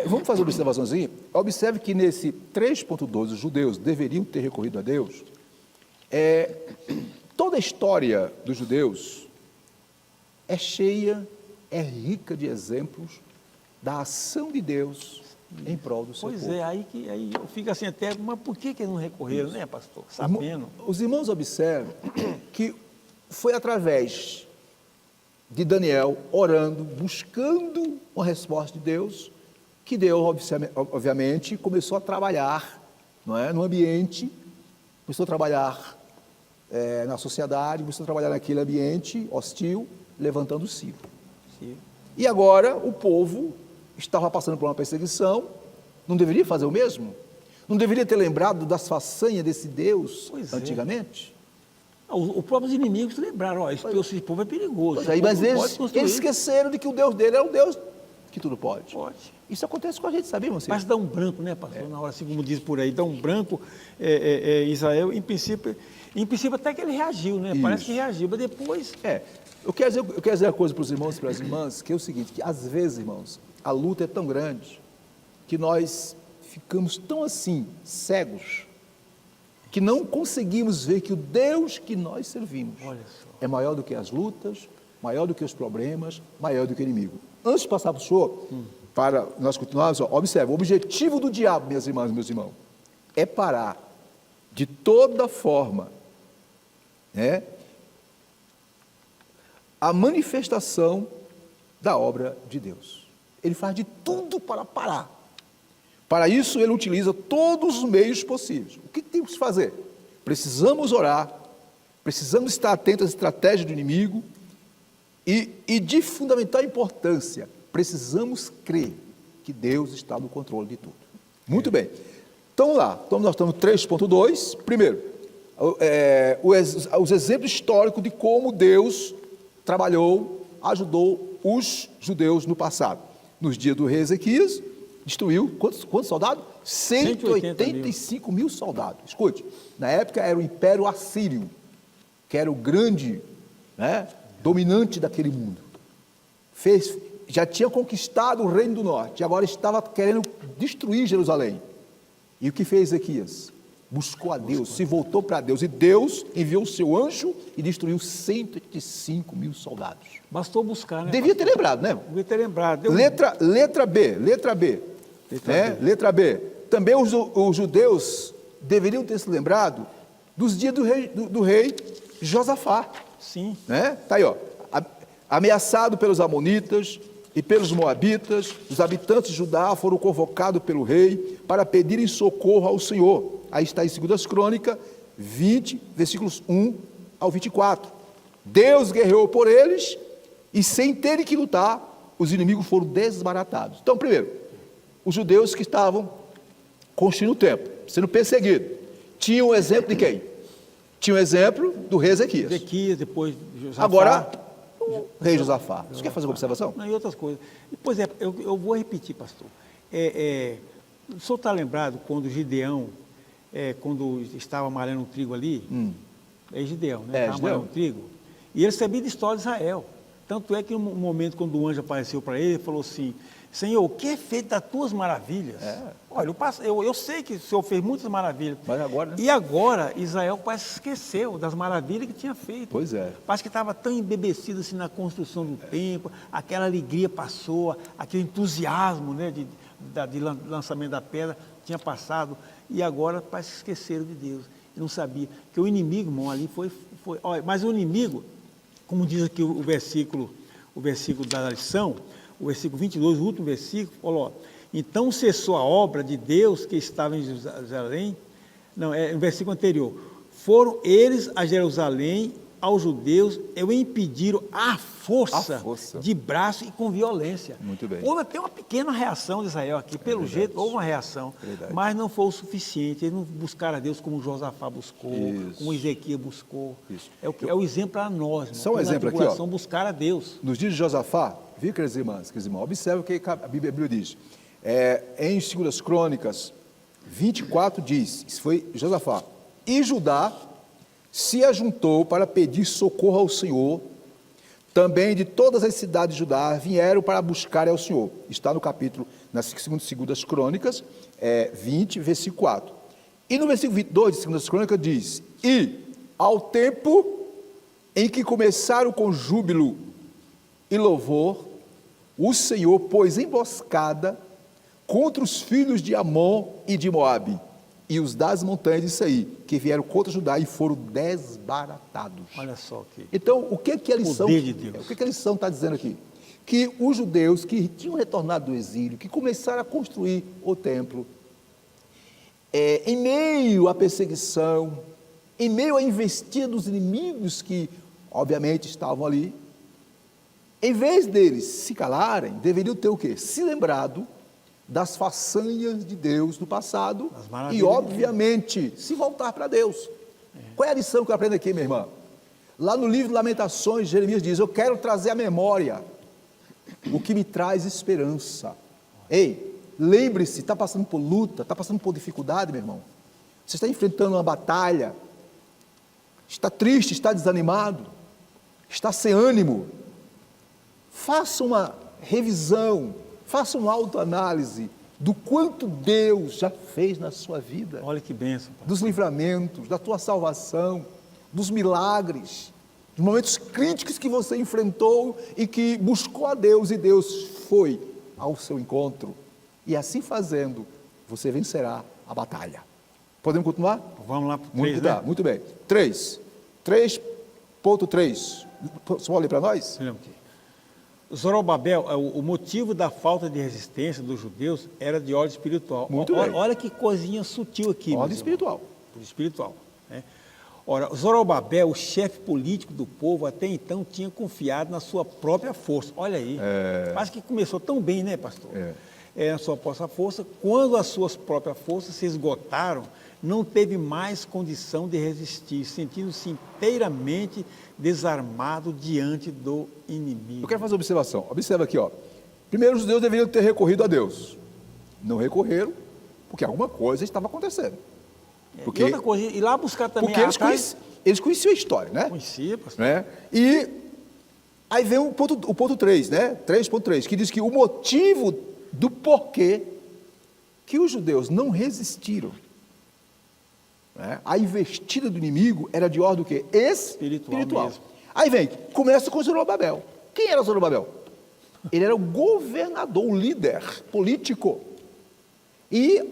Speaker 2: Vamos fazer uma observaçãozinha? Observe que nesse 3.12, os judeus deveriam ter recorrido a Deus. Toda a história dos judeus é cheia, é rica de exemplos da ação de Deus em prol do seu povo.
Speaker 1: Pois é, aí eu fico assim até, mas por que eles não recorreram, né, pastor? Sabendo.
Speaker 2: Os irmãos observam que foi através de Daniel orando, buscando uma resposta de Deus, que Deus, obviamente, começou a trabalhar, não é, no ambiente, começou a trabalhar na sociedade, começou a trabalhar naquele ambiente hostil, levantando o Ciro. E agora o povo estava passando por uma perseguição, não deveria fazer o mesmo? Não deveria ter lembrado das façanhas desse Deus antigamente?
Speaker 1: Os próprios inimigos se lembraram, esse povo é perigoso.
Speaker 2: Mas eles esqueceram de que o Deus dele é um Deus que tudo pode. Isso acontece com a gente, sabia, você?
Speaker 1: Mas dá um branco, né, pastor? Na hora, assim como diz por aí, dá um branco, Israel, em princípio até que ele reagiu, né? Isso. Parece que reagiu, mas depois...
Speaker 2: Eu quero dizer uma coisa para os irmãos e para as irmãs, que é o seguinte, que às vezes, irmãos, a luta é tão grande que nós ficamos tão assim, cegos, que não conseguimos ver que o Deus que nós servimos é maior do que as lutas, maior do que os problemas, maior do que o inimigo. Antes de passar para o senhor, para nós continuarmos, observe, o objetivo do diabo, minhas irmãs e meus irmãos, é parar de toda forma, né, a manifestação da obra de Deus. Ele faz de tudo para parar. Para isso, ele utiliza todos os meios possíveis. O que temos que fazer? Precisamos orar, precisamos estar atentos às estratégias do inimigo e de fundamental importância, precisamos crer que Deus está no controle de tudo. Muito bem. Então, nós estamos no 3.2. Primeiro, os exemplos históricos de como Deus trabalhou, ajudou os judeus no passado. Nos dias do rei Ezequias, destruiu, quantos soldados? 185 mil soldados. Escute, na época era o Império Assírio, que era o grande, né, dominante daquele mundo. Já tinha conquistado o Reino do Norte, e agora estava querendo destruir Jerusalém. E o que fez Ezequias? Buscou a Deus, se voltou para Deus, e Deus enviou o seu anjo e destruiu 185 mil soldados.
Speaker 1: Bastou buscar, né?
Speaker 2: Devia ter lembrado, né?
Speaker 1: Devia ter lembrado.
Speaker 2: Letra B. Também os judeus deveriam ter se lembrado dos dias do rei Josafá.
Speaker 1: Sim.
Speaker 2: Né? Tá aí, ó. Ameaçado pelos amonitas e pelos moabitas, os habitantes de Judá foram convocados pelo rei para pedirem socorro ao Senhor. Aí está em 2 Crônicas 20, versículos 1 ao 24. Deus guerreou por eles e, sem terem que lutar, os inimigos foram desbaratados. Então, primeiro, os judeus que estavam construindo o templo, sendo perseguidos, tinham o exemplo de quem? Tinha o exemplo do rei Ezequias.
Speaker 1: Depois Josafá.
Speaker 2: Agora, o rei Josafá. Você quer fazer uma observação?
Speaker 1: Não, e outras coisas. Pois é, eu vou repetir, pastor. O senhor está lembrado quando Gideão, quando estava malhando um trigo ali? É Gideão, né? Estava malhando um trigo. E ele sabia da história de Israel. Tanto é que no momento quando o anjo apareceu para ele, ele falou assim, Senhor, o que é feito das tuas maravilhas? Olha, eu sei que o Senhor fez muitas maravilhas.
Speaker 2: Mas agora, né?
Speaker 1: E agora Israel parece que esqueceu das maravilhas que tinha feito.
Speaker 2: Pois é.
Speaker 1: Parece que estava tão embebecido assim na construção do templo, aquela alegria passou, aquele entusiasmo, né, de lançamento da pedra tinha passado, e agora parece que esqueceram de Deus. E não sabia. Que o inimigo, irmão, ali foi. Olha, mas o inimigo, como diz aqui o versículo da lição, o versículo 22, o último versículo, falou, ó, então cessou a obra de Deus que estava em Jerusalém, não, é o versículo anterior, foram eles a Jerusalém, aos judeus, o impediram à força de braço e com violência.
Speaker 2: Muito bem.
Speaker 1: Houve até uma pequena reação de Israel aqui, pelo jeito, houve uma reação, mas não foi o suficiente, eles não buscaram a Deus como Josafá buscou, como Ezequias buscou. É o exemplo para nós,
Speaker 2: só um exemplo aqui, ó.
Speaker 1: Buscar a Deus.
Speaker 2: Nos dias de Josafá, viu, queridos irmãos, observe o que a Bíblia diz. Em 2 Crônicas 24 diz, isso foi Josafá, e Judá se ajuntou para pedir socorro ao Senhor, também de todas as cidades de Judá vieram para buscar ao Senhor. Está no capítulo, nas 2 Crônicas, 20, versículo 4. E no versículo 22 de 2 Crônicas diz, e ao tempo em que começaram com júbilo e louvor, o Senhor pôs emboscada contra os filhos de Amon e de Moabe, e os das montanhas de Seir, que vieram contra Judá e foram desbaratados.
Speaker 1: Olha só aqui.
Speaker 2: Então, o que a lição,
Speaker 1: poder de Deus.
Speaker 2: O que a lição está dizendo aqui? Que os judeus que tinham retornado do exílio, que começaram a construir o templo, em meio à perseguição, em meio à investida dos inimigos que, obviamente, estavam ali, em vez deles se calarem, deveriam ter o quê? Se lembrado das façanhas de Deus no passado e, obviamente, se voltar para Deus. Qual é a lição que eu aprendo aqui, minha irmã? Lá no livro de Lamentações, Jeremias diz, eu quero trazer à memória o que me traz esperança. Ei, lembre-se, está passando por luta, está passando por dificuldade, meu irmão. Você está enfrentando uma batalha, está triste, está desanimado, está sem ânimo. Faça uma revisão, faça uma autoanálise do quanto Deus já fez na sua vida.
Speaker 1: Olha que bênção. Pai.
Speaker 2: Dos livramentos, da tua salvação, dos milagres, dos momentos críticos que você enfrentou e que buscou a Deus e Deus foi ao seu encontro. E assim fazendo, você vencerá a batalha. Podemos continuar?
Speaker 1: Vamos lá para o 3, né?
Speaker 2: Muito bem. 3.3. Você pode ler para nós?
Speaker 1: Zorobabel, o motivo da falta de resistência dos judeus era de ordem espiritual.
Speaker 2: Muito bem.
Speaker 1: Olha que coisinha sutil aqui.
Speaker 2: Ordem espiritual.
Speaker 1: Espiritual. Né? Ora, Zorobabel, o chefe político do povo, até então tinha confiado na sua própria força. Olha aí. Parece que começou tão bem, né, pastor? Na sua própria força. Quando as suas próprias forças se esgotaram, não teve mais condição de resistir, sentindo-se inteiramente desarmado diante do inimigo.
Speaker 2: Eu quero fazer uma observação. Observa aqui, ó. Primeiro, os judeus deveriam ter recorrido a Deus. Não recorreram, porque alguma coisa estava acontecendo.
Speaker 1: Porque, e outra coisa, ir lá buscar também...
Speaker 2: Porque eles conheciam a história, né?
Speaker 1: Conhecia, pastor.
Speaker 2: Né? E aí vem o ponto 3, né? 3.3, que diz que o motivo do porquê que os judeus não resistiram, né? A investida do inimigo era de ordem do quê? Espiritual. Aí vem, começa com Zorobabel. Quem era Zorobabel? Ele era o governador, o líder político. E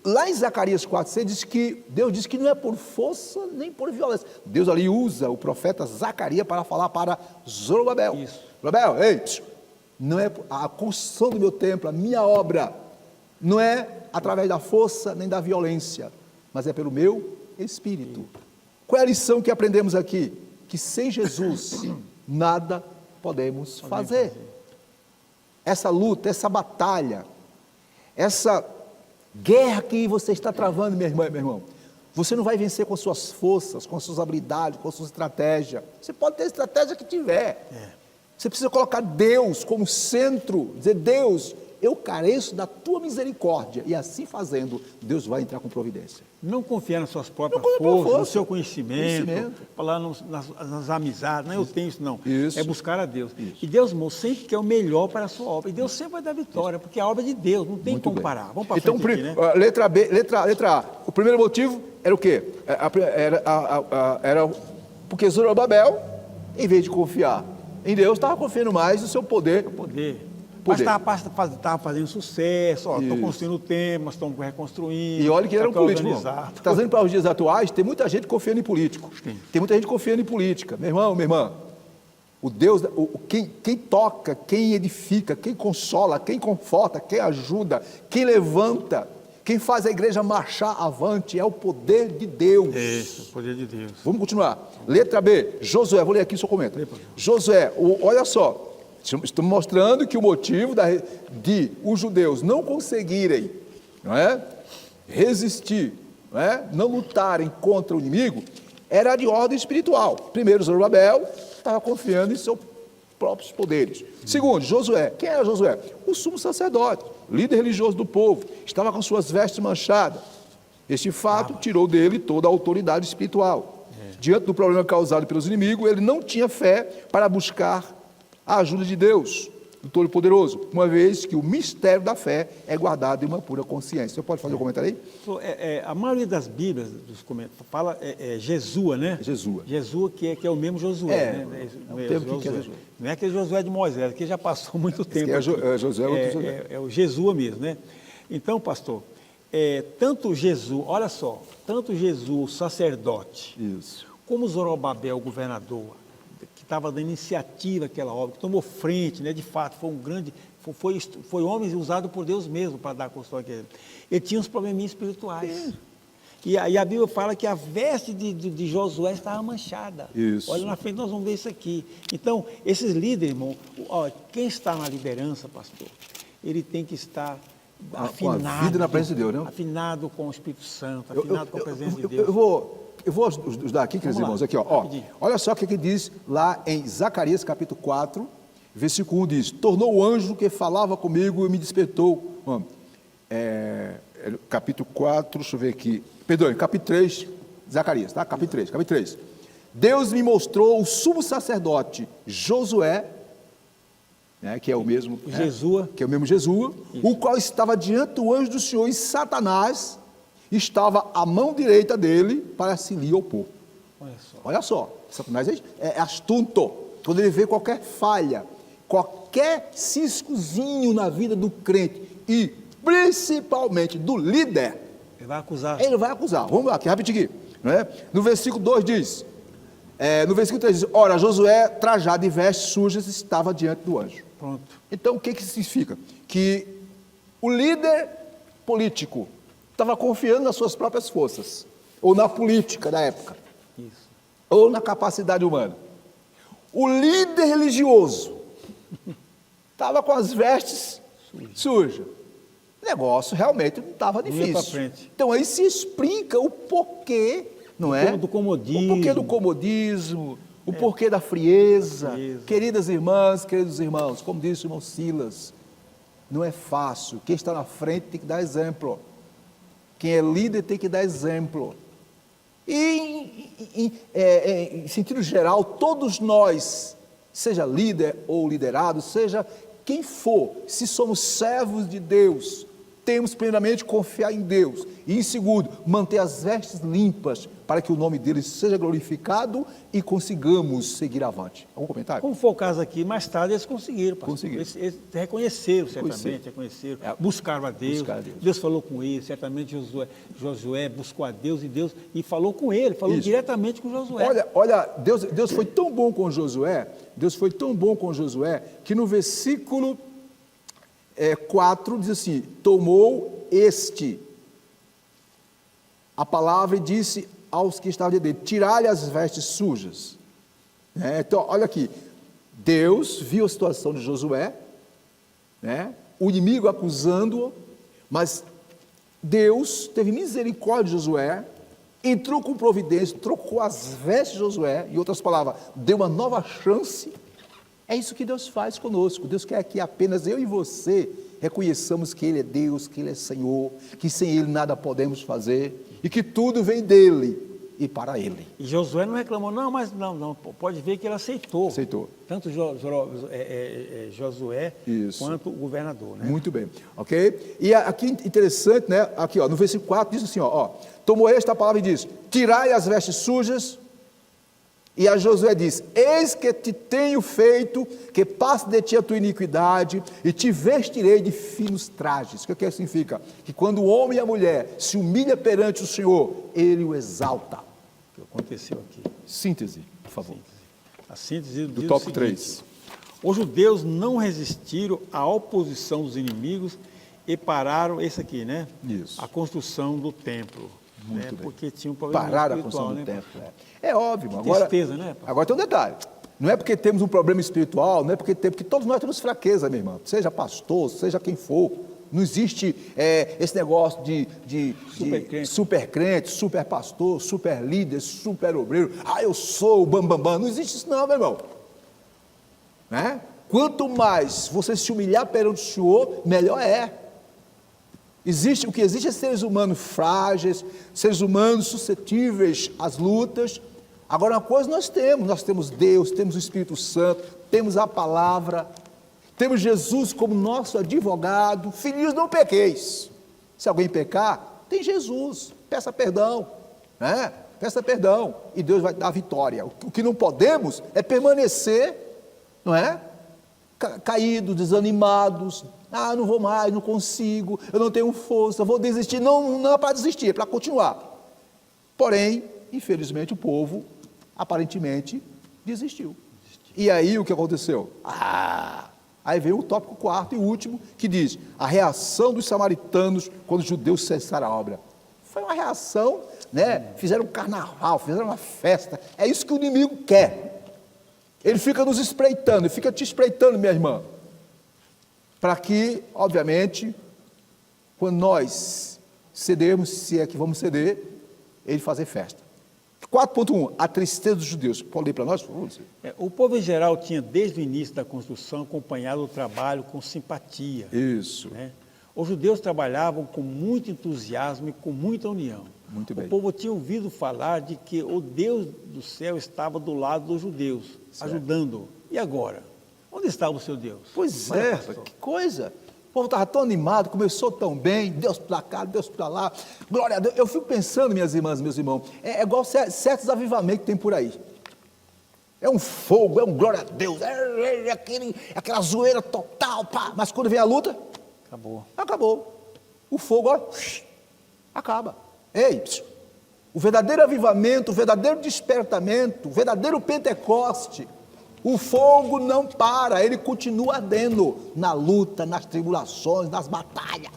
Speaker 2: lá em Zacarias 4:6 Deus diz que não é por força nem por violência. Deus ali usa o profeta Zacarias para falar para Zorobabel.
Speaker 1: Isso.
Speaker 2: Zorobabel, ei, não é a construção do meu templo, a minha obra, não é através da força nem da violência, mas é pelo meu Espírito. Qual é a lição que aprendemos aqui? Que sem Jesus nada podemos fazer. Essa luta, essa batalha, essa guerra que você está travando, minha irmã e meu irmão, você não vai vencer com suas forças, com suas habilidades, com suas estratégias. Você pode ter a estratégia que tiver. Você precisa colocar Deus como centro, dizer, Deus, eu careço da tua misericórdia. E assim fazendo, Deus vai entrar com providência.
Speaker 1: Não confiar nas suas próprias
Speaker 2: Não confiar na
Speaker 1: forças, no
Speaker 2: força.
Speaker 1: seu conhecimento,
Speaker 2: Conhecimento.
Speaker 1: falar nas amizades, não, eu tenho isso, não.
Speaker 2: Isso.
Speaker 1: É buscar a Deus.
Speaker 2: Isso.
Speaker 1: E Deus, irmão, sempre quer o melhor para a sua obra. E Deus sempre vai dar vitória, porque a obra é de Deus, não tem
Speaker 2: Muito
Speaker 1: como
Speaker 2: bem.
Speaker 1: parar. Vamos para
Speaker 2: Então,
Speaker 1: frente aqui, né?
Speaker 2: letra B, letra A. O primeiro motivo era o quê? Era porque Zorobabel, em vez de confiar em Deus, estava confiando mais no seu poder.
Speaker 1: Poder. Mas estava fazendo sucesso, estou construindo o templo, estão reconstruindo.
Speaker 2: E olha que era um
Speaker 1: tá
Speaker 2: político.
Speaker 1: organizado.
Speaker 2: Trazendo para os dias atuais, tem muita gente confiando em político.
Speaker 1: Sim.
Speaker 2: Tem muita gente confiando em política. Meu irmão, minha irmã, o Deus, quem toca, quem edifica, quem consola, quem conforta, quem ajuda, quem levanta, quem faz a igreja marchar avante é o poder de Deus.
Speaker 1: Isso, o poder de Deus.
Speaker 2: Vamos continuar. Letra B, Josué, vou ler aqui o seu comentário. Josué, olha só, estamos mostrando que o motivo de os judeus não conseguirem, não é, resistir, não lutarem contra o inimigo, era de ordem espiritual. Primeiro, Zorobabel estava confiando em seus próprios poderes. Segundo, Josué. Quem era Josué? O sumo sacerdote, líder religioso do povo, estava com suas vestes manchadas. Este fato tirou dele toda a autoridade espiritual. Diante do problema causado pelos inimigos, ele não tinha fé para buscar a ajuda de Deus, do Todo-Poderoso, uma vez que o mistério da fé é guardado em uma pura consciência. Você pode fazer um comentário aí?
Speaker 1: A maioria das Bíblias, dos comentários, fala Jesua, né?
Speaker 2: Jesua.
Speaker 1: Jesua, que é o mesmo Josué, né?
Speaker 2: É um termo que é Josué.
Speaker 1: Não é aquele Josué de Moisés, que já passou muito tempo.
Speaker 2: Josué, outro Josué.
Speaker 1: É o Jesua mesmo, né? Então, pastor, tanto Jesus, olha só, tanto Jesus, o sacerdote,
Speaker 2: Isso.
Speaker 1: como Zorobabel, o governador, que estava dando iniciativa àquela obra, que tomou frente, né? De fato, foi um grande, foi homem usado por Deus mesmo para dar a construção àquele. Ele tinha uns probleminhas espirituais. E a Bíblia fala que a veste de Josué estava manchada.
Speaker 2: Isso.
Speaker 1: Olha na frente, nós vamos ver isso aqui. Então, esses líderes, irmão, quem está na liderança, pastor, ele tem que estar afinado.
Speaker 2: Com a vida na presença de Deus, né?
Speaker 1: Afinado com o Espírito Santo, afinado com a presença de Deus.
Speaker 2: Eu vou ajudar aqui, queridos irmãos, aqui, olha só o que diz lá em Zacarias capítulo 4, versículo 1 diz: tornou o anjo que falava comigo e me despertou. Capítulo 4, deixa eu ver aqui, perdoe, capítulo 3, Zacarias, tá? Capítulo 3. Deus me mostrou o sumo sacerdote Josué, que é o mesmo
Speaker 1: Jesua,
Speaker 2: que é o mesmo Jesua, o qual estava diante do anjo do Senhor, e Satanás estava à mão direita dele para se lhe opor. Olha só, Satanás é astuto. Quando ele vê qualquer falha, qualquer ciscozinho na vida do crente e principalmente do líder,
Speaker 1: ele vai acusar.
Speaker 2: Vamos lá, aqui, rapidinho aqui. No versículo 2 diz, no versículo 3 diz: ora, Josué, trajado de vestes sujas, estava diante do anjo.
Speaker 1: Pronto.
Speaker 2: Então, o que significa? Que o líder político estava confiando nas suas próprias forças, ou na política da época,
Speaker 1: Isso.
Speaker 2: ou na capacidade humana. O líder religioso estava com as vestes sujas. O negócio realmente não estava difícil. Então aí se explica o porquê, não é?
Speaker 1: Do comodismo.
Speaker 2: O porquê do comodismo, o porquê da frieza. Queridas irmãs, queridos irmãos, como disse o irmão Silas, não é fácil. Quem está na frente tem que dar exemplo. Quem é líder tem que dar exemplo. E, em sentido geral, todos nós, seja líder ou liderado, seja quem for, se somos servos de Deus, temos plenamente que confiar em Deus. E, em segundo, manter as vestes limpas para que o nome dele seja glorificado e consigamos seguir avante. Algum comentário?
Speaker 1: Como foi o caso aqui, mais tarde eles conseguiram.
Speaker 2: Conseguiram.
Speaker 1: Eles reconheceram, certamente, buscaram a Deus. Deus falou com ele, certamente Josué buscou a Deus e falou com ele, falou diretamente com Josué.
Speaker 2: Olha, Deus foi tão bom com Josué, que no versículo 4 diz assim: tomou a palavra e disse aos que estavam dentro: tirai-lhe as vestes sujas. Então, olha aqui, Deus viu a situação de Josué, o inimigo acusando-o, mas Deus teve misericórdia de Josué, entrou com providência, trocou as vestes de Josué, em outras palavras, deu uma nova chance. É isso que Deus faz conosco. Deus quer que apenas eu e você reconheçamos que Ele é Deus, que Ele é Senhor, que sem Ele nada podemos fazer e que tudo vem dEle e para Ele.
Speaker 1: E Josué não reclamou, não, pode ver que ele aceitou.
Speaker 2: Aceitou.
Speaker 1: Tanto Josué
Speaker 2: Isso.
Speaker 1: quanto o governador, né?
Speaker 2: Muito bem, ok? E aqui interessante, né? Aqui, ó, no versículo 4 diz assim, ó, tomou esta palavra e diz, tirai as vestes sujas, e a Josué diz, eis que te tenho feito, que passe de ti a tua iniquidade, e te vestirei de finos trajes. O que significa? Que quando o homem e a mulher se humilham perante o Senhor, Ele o exalta.
Speaker 1: O que aconteceu aqui.
Speaker 2: Síntese, por favor.
Speaker 1: A síntese
Speaker 2: Do
Speaker 1: diz o
Speaker 2: tópico
Speaker 1: seguinte:
Speaker 2: 3.
Speaker 1: Os judeus não resistiram à oposição dos inimigos e pararam, esse aqui, né?
Speaker 2: Isso.
Speaker 1: A construção do templo.
Speaker 2: Muito
Speaker 1: né?
Speaker 2: bem.
Speaker 1: Porque tinha um problema
Speaker 2: Parar a
Speaker 1: espiritual,
Speaker 2: construção do
Speaker 1: né?
Speaker 2: templo. É óbvio.
Speaker 1: Que
Speaker 2: Agora,
Speaker 1: tristeza, né, pastor?
Speaker 2: agora tem um detalhe. Não é porque temos um problema espiritual, não é porque temos, porque todos nós temos fraqueza, meu irmão. Seja pastor, seja quem for. Não existe esse negócio de super crente, super pastor, super líder, super obreiro. Eu sou o bambambam. Não existe isso não, meu irmão. Né? Quanto mais você se humilhar perante o Senhor, melhor é. O que existe é seres humanos frágeis, seres humanos suscetíveis às lutas. Agora, uma coisa nós temos Deus, temos o Espírito Santo, temos a palavra, temos Jesus como nosso advogado. Filhinhos, não pequeis. Se alguém pecar, tem Jesus, peça perdão, né? Peça perdão e Deus vai dar a vitória. O que não podemos é permanecer, não é? Caídos, desanimados. Não vou mais, não consigo, eu não tenho força, vou desistir. Não é para desistir, é para continuar. Porém, infelizmente, o povo aparentemente desistiu. E aí o que aconteceu? Aí veio o tópico 4 e último, que diz, a reação dos samaritanos quando os judeus cessaram a obra. Foi uma reação, né? Fizeram um carnaval, fizeram uma festa. É isso que o inimigo quer. Ele fica nos espreitando, ele fica te espreitando, minha irmã. Para que, obviamente, quando nós cedermos, se é que vamos ceder, ele fazer festa. 4.1, a tristeza dos judeus. Pode ler para nós, por favor?
Speaker 1: O povo em geral tinha, desde o início da construção, acompanhado o trabalho com simpatia.
Speaker 2: Isso.
Speaker 1: Né? Os judeus trabalhavam com muito entusiasmo e com muita união.
Speaker 2: Muito bem.
Speaker 1: O povo tinha ouvido falar de que o Deus do céu estava do lado dos judeus, ajudando. E agora? Onde estava o seu Deus?
Speaker 2: Pois é, que coisa. O povo estava tão animado, começou tão bem, Deus para cá, Deus para lá. Glória a Deus. Eu fico pensando, minhas irmãs, meus irmãos, é igual certos avivamentos que tem por aí. É um fogo, é um glória a Deus, aquela zoeira total, pá. Mas quando vem a luta, acabou. O fogo, ó, acaba. Ei, o verdadeiro avivamento, o verdadeiro despertamento, o verdadeiro Pentecoste, o fogo não para, ele continua ardendo na luta, nas tribulações, nas batalhas.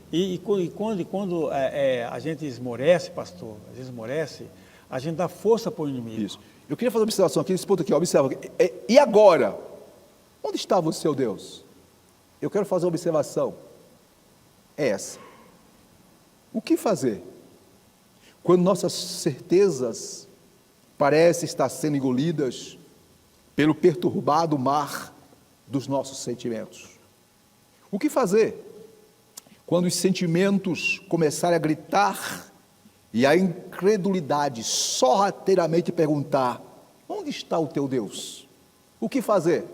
Speaker 1: E quando a gente esmorece, pastor, às vezes esmorece, a gente dá força para o inimigo.
Speaker 2: Isso. Eu queria fazer uma observação aqui, nesse ponto aqui, observa. E agora? Onde estava o seu Deus? Eu quero fazer uma observação. É essa. O que fazer quando nossas certezas parecem estar sendo engolidas pelo perturbado mar dos nossos sentimentos? O que fazer quando os sentimentos começarem a gritar e a incredulidade sorrateiramente perguntar: onde está o teu Deus? O que fazer?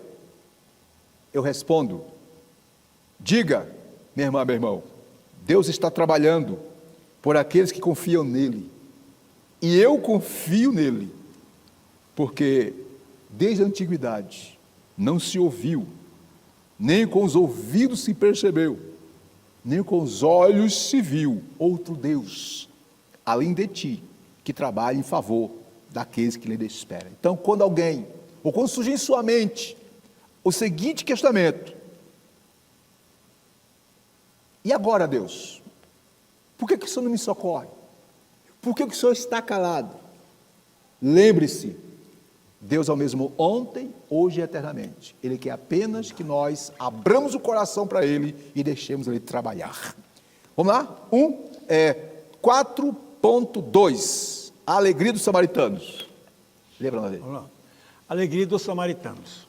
Speaker 2: Eu respondo: diga, minha irmã, meu irmão, Deus está trabalhando por aqueles que confiam nele. E eu confio nele, porque desde a antiguidade não se ouviu, nem com os ouvidos se percebeu, nem com os olhos se viu outro Deus, além de ti, que trabalha em favor daqueles que lhe esperam. Então, quando alguém, ou quando surgir em sua mente o seguinte questionamento: e agora, Deus? Por que o Senhor não me socorre? Por que o Senhor está calado? Lembre-se, Deus é o mesmo ontem, hoje e eternamente. Ele quer apenas que nós abramos o coração para Ele e deixemos Ele trabalhar. Vamos lá? 4.2, a alegria dos samaritanos. Lembra,
Speaker 1: Vamos lá. Alegria dos samaritanos.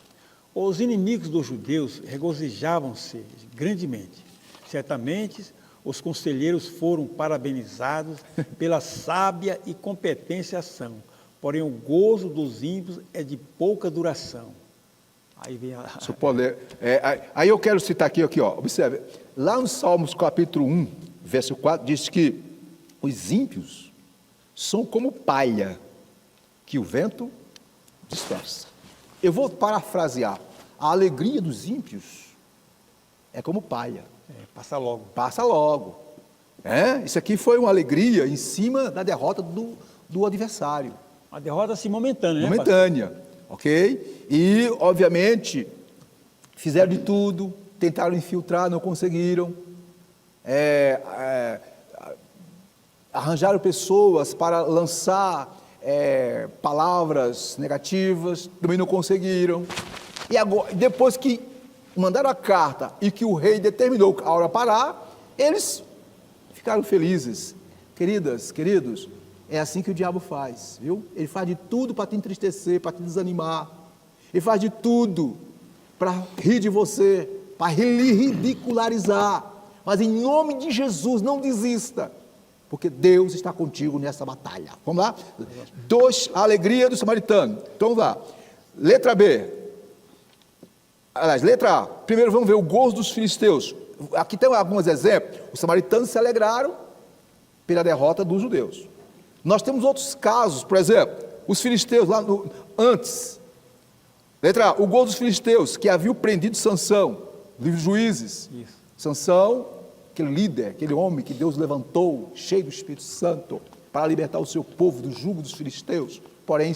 Speaker 1: Os inimigos dos judeus regozijavam-se grandemente. Certamente, os conselheiros foram parabenizados pela sábia e competente ação. Porém, o gozo dos ímpios é de pouca duração. Aí vem a...
Speaker 2: Você pode ler. Aí eu quero citar aqui, ó, observe. Lá no Salmos capítulo 1, verso 4, diz que os ímpios são como palha que o vento dispersa. Eu vou parafrasear. A alegria dos ímpios é como palha.
Speaker 1: Passa logo.
Speaker 2: Passa logo. Isso aqui foi uma alegria em cima da derrota do adversário.
Speaker 1: Uma derrota assim momentânea, né?
Speaker 2: Momentânea, ok? E, obviamente, fizeram de tudo, tentaram infiltrar, não conseguiram. Arranjaram pessoas para lançar palavras negativas, também não conseguiram. E agora, depois que mandaram a carta e que o rei determinou a hora parar, eles ficaram felizes. Queridas, queridos, é assim que o diabo faz, viu? Ele faz de tudo para te entristecer, para te desanimar. Ele faz de tudo para rir de você, para lhe ridicularizar. Mas em nome de Jesus, não desista, porque Deus está contigo nessa batalha. Vamos lá? 2, a alegria do samaritano. Então vamos lá. Letra B. Aliás, letra A. Primeiro vamos ver o gozo dos filisteus. Aqui tem alguns exemplos. Os samaritanos se alegraram pela derrota dos judeus. Nós temos outros casos, por exemplo, os filisteus lá antes. Letra A, o gozo dos filisteus, que haviam prendido Sansão, livro de Juízes. Isso. Sansão, aquele líder, aquele homem que Deus levantou, cheio do Espírito Santo, para libertar o seu povo do jugo dos filisteus, porém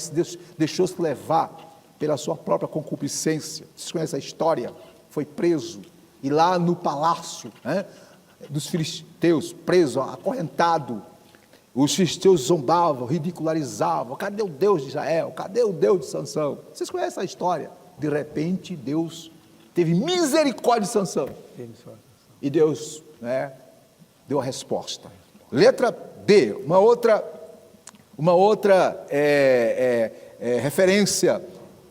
Speaker 2: deixou-se levar pela sua própria concupiscência. Vocês conhecem a história? Foi preso, e lá no palácio dos filisteus, preso, acorrentado, os filisteus zombavam, ridicularizavam. Cadê o Deus de Israel? Cadê o Deus de Sansão? Vocês conhecem a história? De repente, Deus teve misericórdia de Sansão. E Deus deu a resposta. Letra B, uma outra referência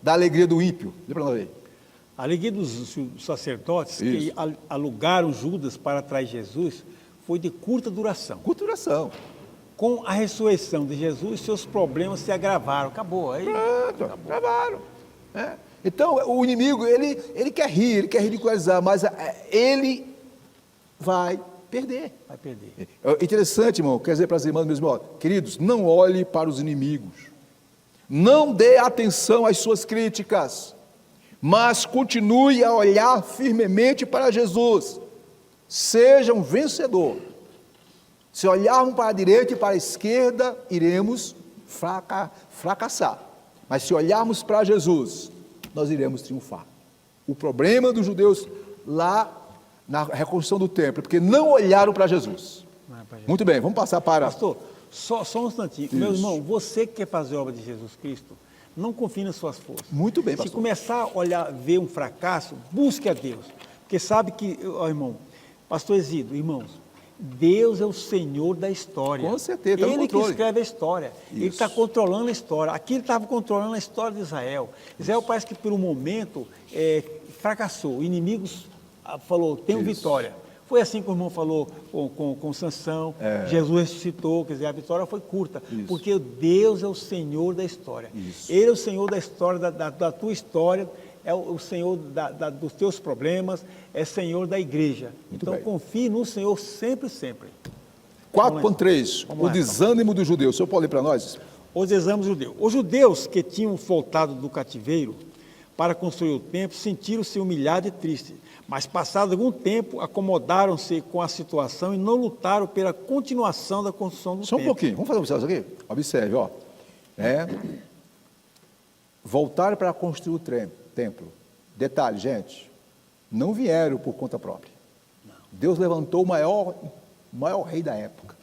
Speaker 2: da alegria do ímpio. Lê para nós aí.
Speaker 1: A alegria dos sacerdotes que alugaram Judas para atrair Jesus foi de curta duração.
Speaker 2: Curta duração.
Speaker 1: Com a ressurreição de Jesus, seus problemas se agravaram. Acabou. Aí,
Speaker 2: agravaram. Então, o inimigo, ele quer rir, ele quer ridicularizar, mas ele vai perder.
Speaker 1: Vai perder.
Speaker 2: É interessante, irmão, quer dizer para as irmãs mesmo, queridos, não olhe para os inimigos. Não dê atenção às suas críticas, mas continue a olhar firmemente para Jesus. Seja um vencedor. Se olharmos para a direita e para a esquerda, iremos fracassar. Mas se olharmos para Jesus, nós iremos triunfar. O problema dos judeus lá na reconstrução do templo é porque não olharam para Jesus. Muito bem, vamos passar para...
Speaker 1: Pastor, só um instantinho. Isso. Meu irmão, você que quer fazer a obra de Jesus Cristo, não confie nas suas forças.
Speaker 2: Muito bem, pastor.
Speaker 1: Se começar a olhar, ver um fracasso, busque a Deus. Porque sabe que, irmão, pastor Exídio, irmãos, Deus é o Senhor da história.
Speaker 2: Com certeza,
Speaker 1: Ele que escreve a história.
Speaker 2: Isso.
Speaker 1: Ele está controlando a história. Aqui ele estava controlando a história de Israel. Israel parece que por um momento fracassou. Inimigos falou, tenho vitória. Foi assim que o irmão falou com Sansão. Jesus ressuscitou, quer dizer, a vitória foi curta. Isso. Porque Deus é o Senhor da história. Isso. Ele é o Senhor da história, da tua história. É o Senhor dos teus problemas, é Senhor da igreja.
Speaker 2: Muito
Speaker 1: então,
Speaker 2: bem.
Speaker 1: confie no Senhor sempre, sempre.
Speaker 2: 4.3, o desânimo dos judeus. O senhor pode ler para nós?
Speaker 1: Os desânimos judeus. Os judeus que tinham voltado do cativeiro para construir o templo sentiram-se humilhados e tristes, mas passado algum tempo acomodaram-se com a situação e não lutaram pela continuação da construção do templo.
Speaker 2: Só um pouquinho, vamos fazer uma observação aqui? Observe, voltaram para construir o templo. Detalhe, gente, não vieram por conta própria. Não. Deus levantou o maior rei da época.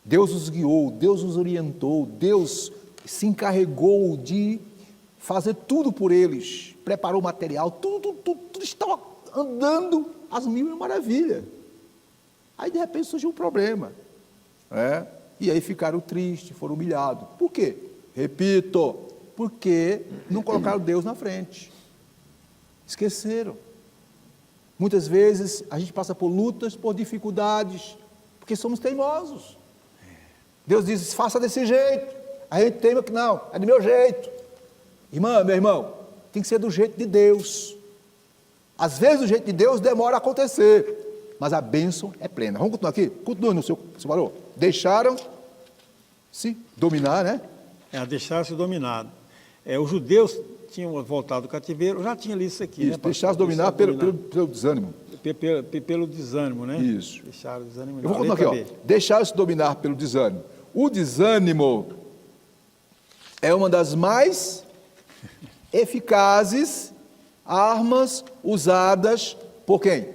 Speaker 2: Deus os guiou, Deus os orientou, Deus se encarregou de fazer tudo por eles, preparou o material, tudo estava andando às mil maravilhas. Aí de repente surgiu um problema, e aí ficaram tristes, foram humilhados. Por quê? Repito, porque não colocaram Deus na frente. Esqueceram. Muitas vezes a gente passa por lutas, por dificuldades, porque somos teimosos. Deus diz, faça desse jeito. A gente teima que não, é do meu jeito. Irmã, meu irmão, tem que ser do jeito de Deus. Às vezes o jeito de Deus demora a acontecer, mas a bênção é plena. Vamos continuar aqui? Continue no seu valor. Deixaram-se dominar, né?
Speaker 1: Deixaram-se dominar. Os judeus tinham voltado do cativeiro, eu já tinha lido isso aqui.
Speaker 2: Isso, deixaram-se dominar pelo desânimo.
Speaker 1: Pelo desânimo, né?
Speaker 2: Isso.
Speaker 1: Deixaram o desânimo.
Speaker 2: Eu vou continuar aqui, ó. Deixaram-se dominar pelo desânimo. O desânimo é uma das mais eficazes armas usadas por quem?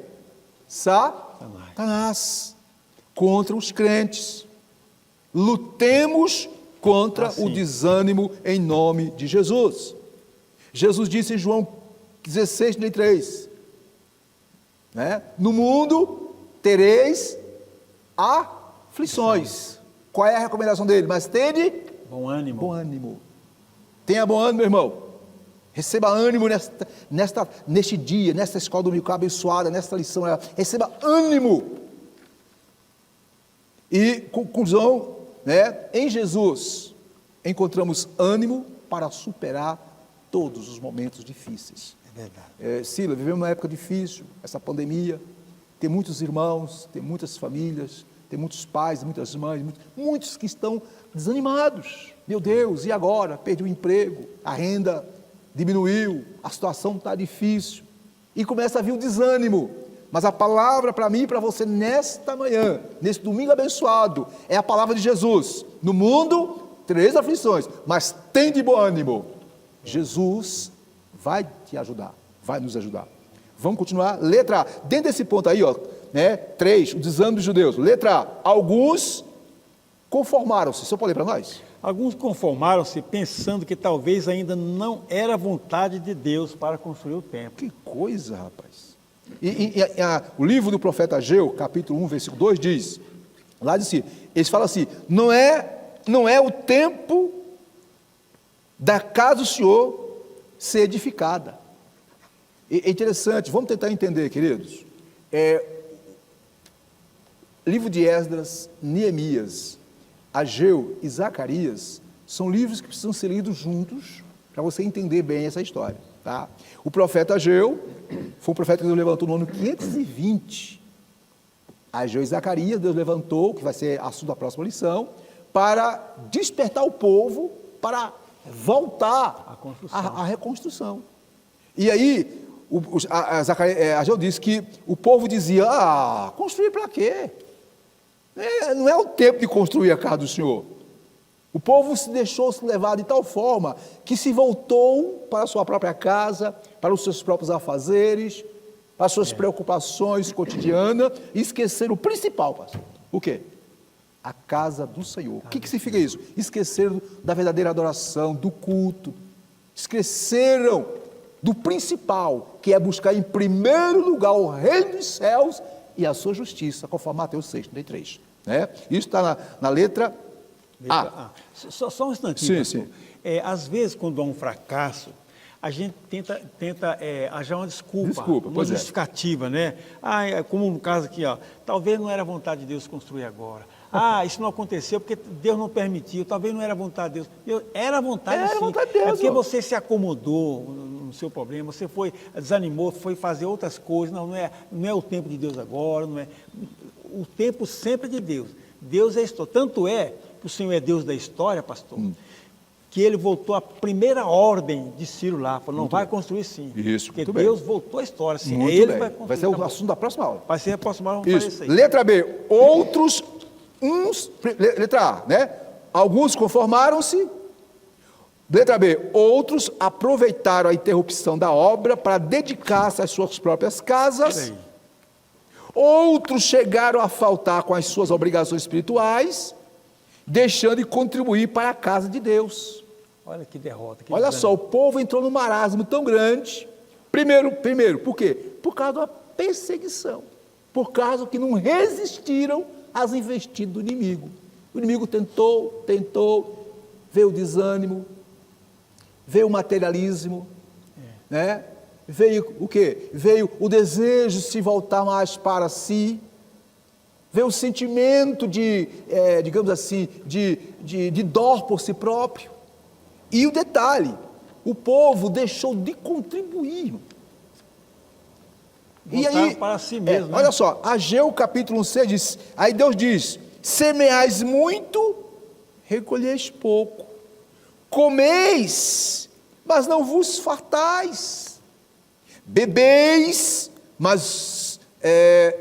Speaker 2: Satanás. Contra os crentes. Lutemos contra o desânimo em nome de Jesus. Jesus disse em João 16:33, né? No mundo tereis aflições. Qual é a recomendação dele? Mas tende
Speaker 1: bom ânimo.
Speaker 2: Bom ânimo. Tenha bom ânimo, meu irmão. Receba ânimo neste dia, nesta escola dominical abençoada, nesta lição. Receba ânimo. E conclusão, né? Em Jesus encontramos ânimo para superar todos os momentos difíceis.
Speaker 1: É verdade.
Speaker 2: Sila, vivemos uma época difícil, essa pandemia. Tem muitos irmãos, tem muitas famílias, tem muitos pais, muitas mães, muitos que estão desanimados. Meu Deus, e agora? Perdi o emprego, a renda diminuiu, a situação está difícil. E começa a vir o desânimo. Mas a palavra para mim e para você nesta manhã, nesse domingo abençoado, é a palavra de Jesus. No mundo, tereis aflições, mas tem de bom ânimo. Jesus vai te ajudar, vai nos ajudar. Vamos continuar. Letra A. Dentro desse ponto aí, ó, né? 3, o desânimo dos judeus. Letra A. Alguns conformaram-se. O senhor pode ler para nós?
Speaker 1: Alguns conformaram-se pensando que talvez ainda não era vontade de Deus para construir o templo.
Speaker 2: Que coisa, rapaz. O livro do profeta Ageu, capítulo 1, versículo 2, diz, lá diz assim, eles falam assim, não é o tempo da casa do Senhor ser edificada. É interessante, vamos tentar entender, queridos. Livro de Esdras, Neemias, Ageu e Zacarias são livros que precisam ser lidos juntos para você entender bem essa história, tá? O profeta Ageu foi um profeta que Deus levantou no ano 520. Ageu e Zacarias, Deus levantou, que vai ser assunto da próxima lição, para despertar o povo para voltar à reconstrução. E aí, Ageu disse que o povo dizia, construir para quê? Não é o tempo de construir a casa do Senhor. O povo se deixou-se levar de tal forma que se voltou para a sua própria casa, para os seus próprios afazeres, para as suas preocupações cotidianas, e esqueceram o principal, pastor. O quê? A casa do Senhor. O que significa isso? Esqueceram da verdadeira adoração, do culto. Esqueceram do principal, que é buscar em primeiro lugar o reino dos céus e a sua justiça, conforme Mateus 6:33. Né? Isso está na letra A.
Speaker 1: Só um instantinho.
Speaker 2: Sim.
Speaker 1: Às vezes, quando há um fracasso, a gente tenta achar uma desculpa uma justificativa, né? Como no caso aqui, talvez não era vontade de Deus construir agora. Isso não aconteceu porque Deus não permitiu, talvez não era vontade de Deus. Era vontade sim.
Speaker 2: Vontade de Deus,
Speaker 1: é porque você se acomodou no seu problema, você desanimou, foi fazer outras coisas. Não é o tempo de Deus agora, não é. O tempo sempre é de Deus. Deus é história. Tanto é que o Senhor é Deus da história, pastor, que ele voltou à primeira ordem de Ciro lá, falou, não vai construir sim.
Speaker 2: Isso,
Speaker 1: porque
Speaker 2: muito
Speaker 1: Deus
Speaker 2: bem.
Speaker 1: voltou à história, sim.
Speaker 2: Muito
Speaker 1: Ele
Speaker 2: bem.
Speaker 1: vai construir.
Speaker 2: Vai ser o assunto da próxima aula.
Speaker 1: Vai ser a próxima aula, vamos fazer isso aí.
Speaker 2: Letra B, letra A, né? Alguns conformaram-se. Letra B, outros aproveitaram a interrupção da obra para dedicar-se às suas próprias casas. Outros chegaram a faltar com as suas obrigações espirituais, deixando de contribuir para a casa de Deus.
Speaker 1: Olha que derrota.
Speaker 2: Olha só, o povo entrou num marasmo tão grande. Primeiro, por quê? Por causa da perseguição. Por causa que não resistiram às investidas do inimigo. O inimigo tentou, veio o desânimo, veio o materialismo, né? veio o quê? Veio o desejo de se voltar mais para si, veio o sentimento de, digamos assim, de dor por si próprio. E o detalhe, o povo deixou de contribuir. E aí,
Speaker 1: para si mesmo, né?
Speaker 2: olha só, Ageu capítulo 6 diz, aí Deus diz, semeais muito, recolheis pouco, comeis, mas não vos fartais, bebeis, mas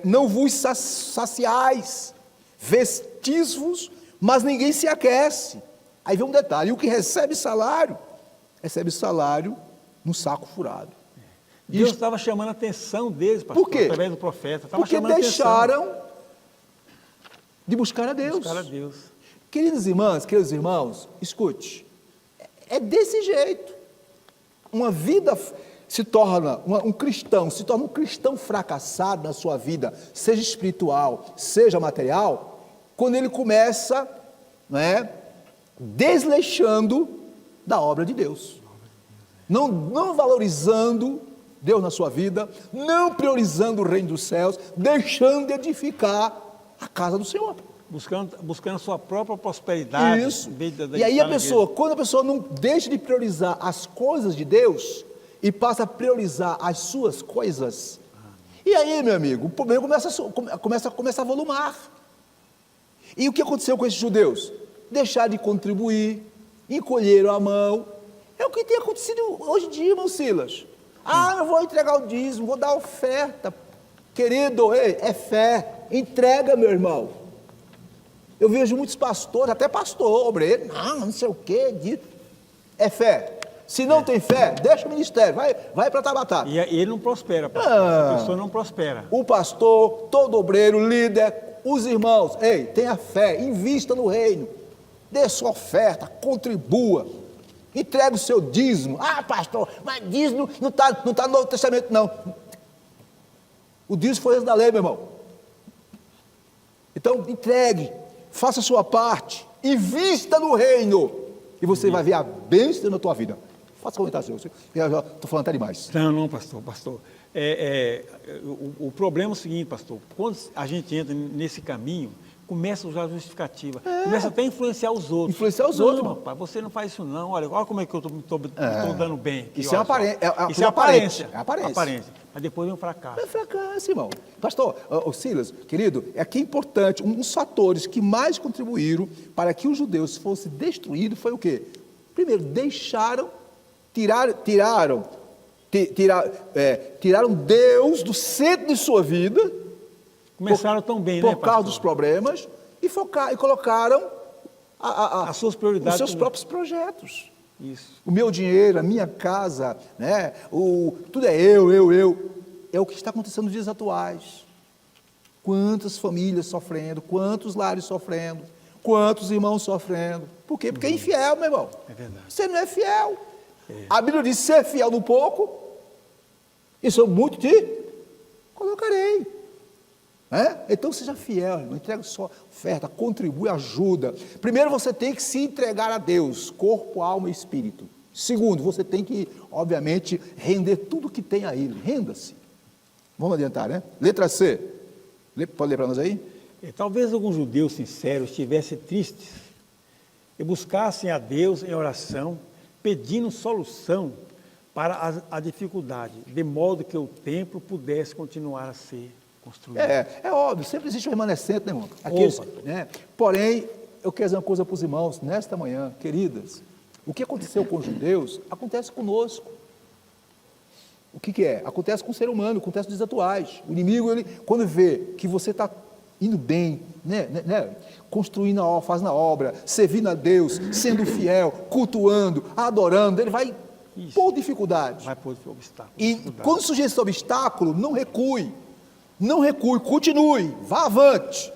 Speaker 2: não vos saciais, vestis-vos, mas ninguém se aquece. Aí vem um detalhe, o que recebe salário no saco furado.
Speaker 1: Deus estava chamando a atenção deles, pastor,
Speaker 2: por quê?
Speaker 1: Através do profeta. Estava
Speaker 2: Porque
Speaker 1: chamando
Speaker 2: deixaram de buscar a Deus.
Speaker 1: Buscar a Deus.
Speaker 2: Queridas irmãs, queridos irmãos, escute, é desse jeito. Uma vida se torna, um cristão fracassado na sua vida, seja espiritual, seja material, quando ele começa, desleixando da obra de Deus. Não valorizando Deus na sua vida, não priorizando o reino dos céus, deixando de edificar a casa do Senhor.
Speaker 1: Buscando a sua própria prosperidade.
Speaker 2: Isso. E aí quando a pessoa não deixa de priorizar as coisas de Deus e passa a priorizar as suas coisas, e aí, meu amigo, o problema começa a volumar. E o que aconteceu com esses judeus? Deixar de contribuir, encolheram a mão. É o que tem acontecido hoje em dia, irmão Silas. Eu vou entregar o dízimo, vou dar oferta. Querido, é fé. Entrega, meu irmão. Eu vejo muitos pastores, até pastor, obreiro, não sei o quê. É fé. Se não tem fé, deixa o ministério, vai para Tabatá.
Speaker 1: E ele não prospera, pastor. A pessoa não prospera.
Speaker 2: O pastor, todo obreiro, líder, os irmãos, tenha fé, invista no reino, dê sua oferta, contribua. Entrega o seu dízimo. Pastor, mas dízimo não está no Novo Testamento, não. O dízimo foi antes da lei, meu irmão. Então, entregue, faça a sua parte, invista no reino, e você vai ver a bênção na tua vida. Faça comentário, senhor. Eu já estou falando até demais.
Speaker 1: Não, pastor. O problema é o seguinte, pastor, quando a gente entra nesse caminho, começa a usar a justificativa, começa até a influenciar os outros.
Speaker 2: Não,
Speaker 1: rapaz, você não faz isso não, olha como é que eu estou dando bem. Aqui,
Speaker 2: isso é
Speaker 1: aparência.
Speaker 2: É aparência.
Speaker 1: Mas depois vem um fracasso.
Speaker 2: É fracasso, irmão. Pastor, Silas, querido, aqui é importante, um dos fatores que mais contribuíram para que os judeus fossem destruídos foi o quê? Primeiro, tiraram Deus do centro de sua vida.
Speaker 1: Começaram tão bem,
Speaker 2: por causa dos problemas, e colocaram
Speaker 1: as suas prioridades,
Speaker 2: os seus próprios projetos.
Speaker 1: Isso.
Speaker 2: O meu dinheiro, a minha casa, tudo é eu. É o que está acontecendo nos dias atuais. Quantas famílias sofrendo, quantos lares sofrendo, quantos irmãos sofrendo. Por quê? Porque é infiel, meu irmão.
Speaker 1: É verdade.
Speaker 2: Você não é fiel. A Bíblia diz, ser fiel no pouco, e sou muito te colocarei. Então seja fiel, irmão. Entrega sua oferta, contribui, ajuda. Primeiro você tem que se entregar a Deus, corpo, alma e espírito. Segundo, você tem que, obviamente, render tudo que tem a Ele. Renda-se. Vamos adiantar, né? Letra C. Pode ler para nós aí?
Speaker 1: Talvez alguns judeus sinceros estivessem tristes e buscassem a Deus em oração, pedindo solução para a dificuldade, de modo que o templo pudesse continuar a ser construído.
Speaker 2: É óbvio, sempre existe um remanescente, né, irmão? Aqueles, Porém, eu quero dizer uma coisa para os irmãos, nesta manhã, queridas, o que aconteceu com os judeus, acontece conosco. O que é? Acontece com o ser humano, acontece nos dias atuais. O inimigo, quando vê que você está indo bem, construindo a obra, fazendo a obra, servindo a Deus, sendo fiel, cultuando, adorando, ele vai pôr dificuldade.
Speaker 1: Vai pôr obstáculo.
Speaker 2: E quando surgir esse obstáculo, não recue, continue, vá avante.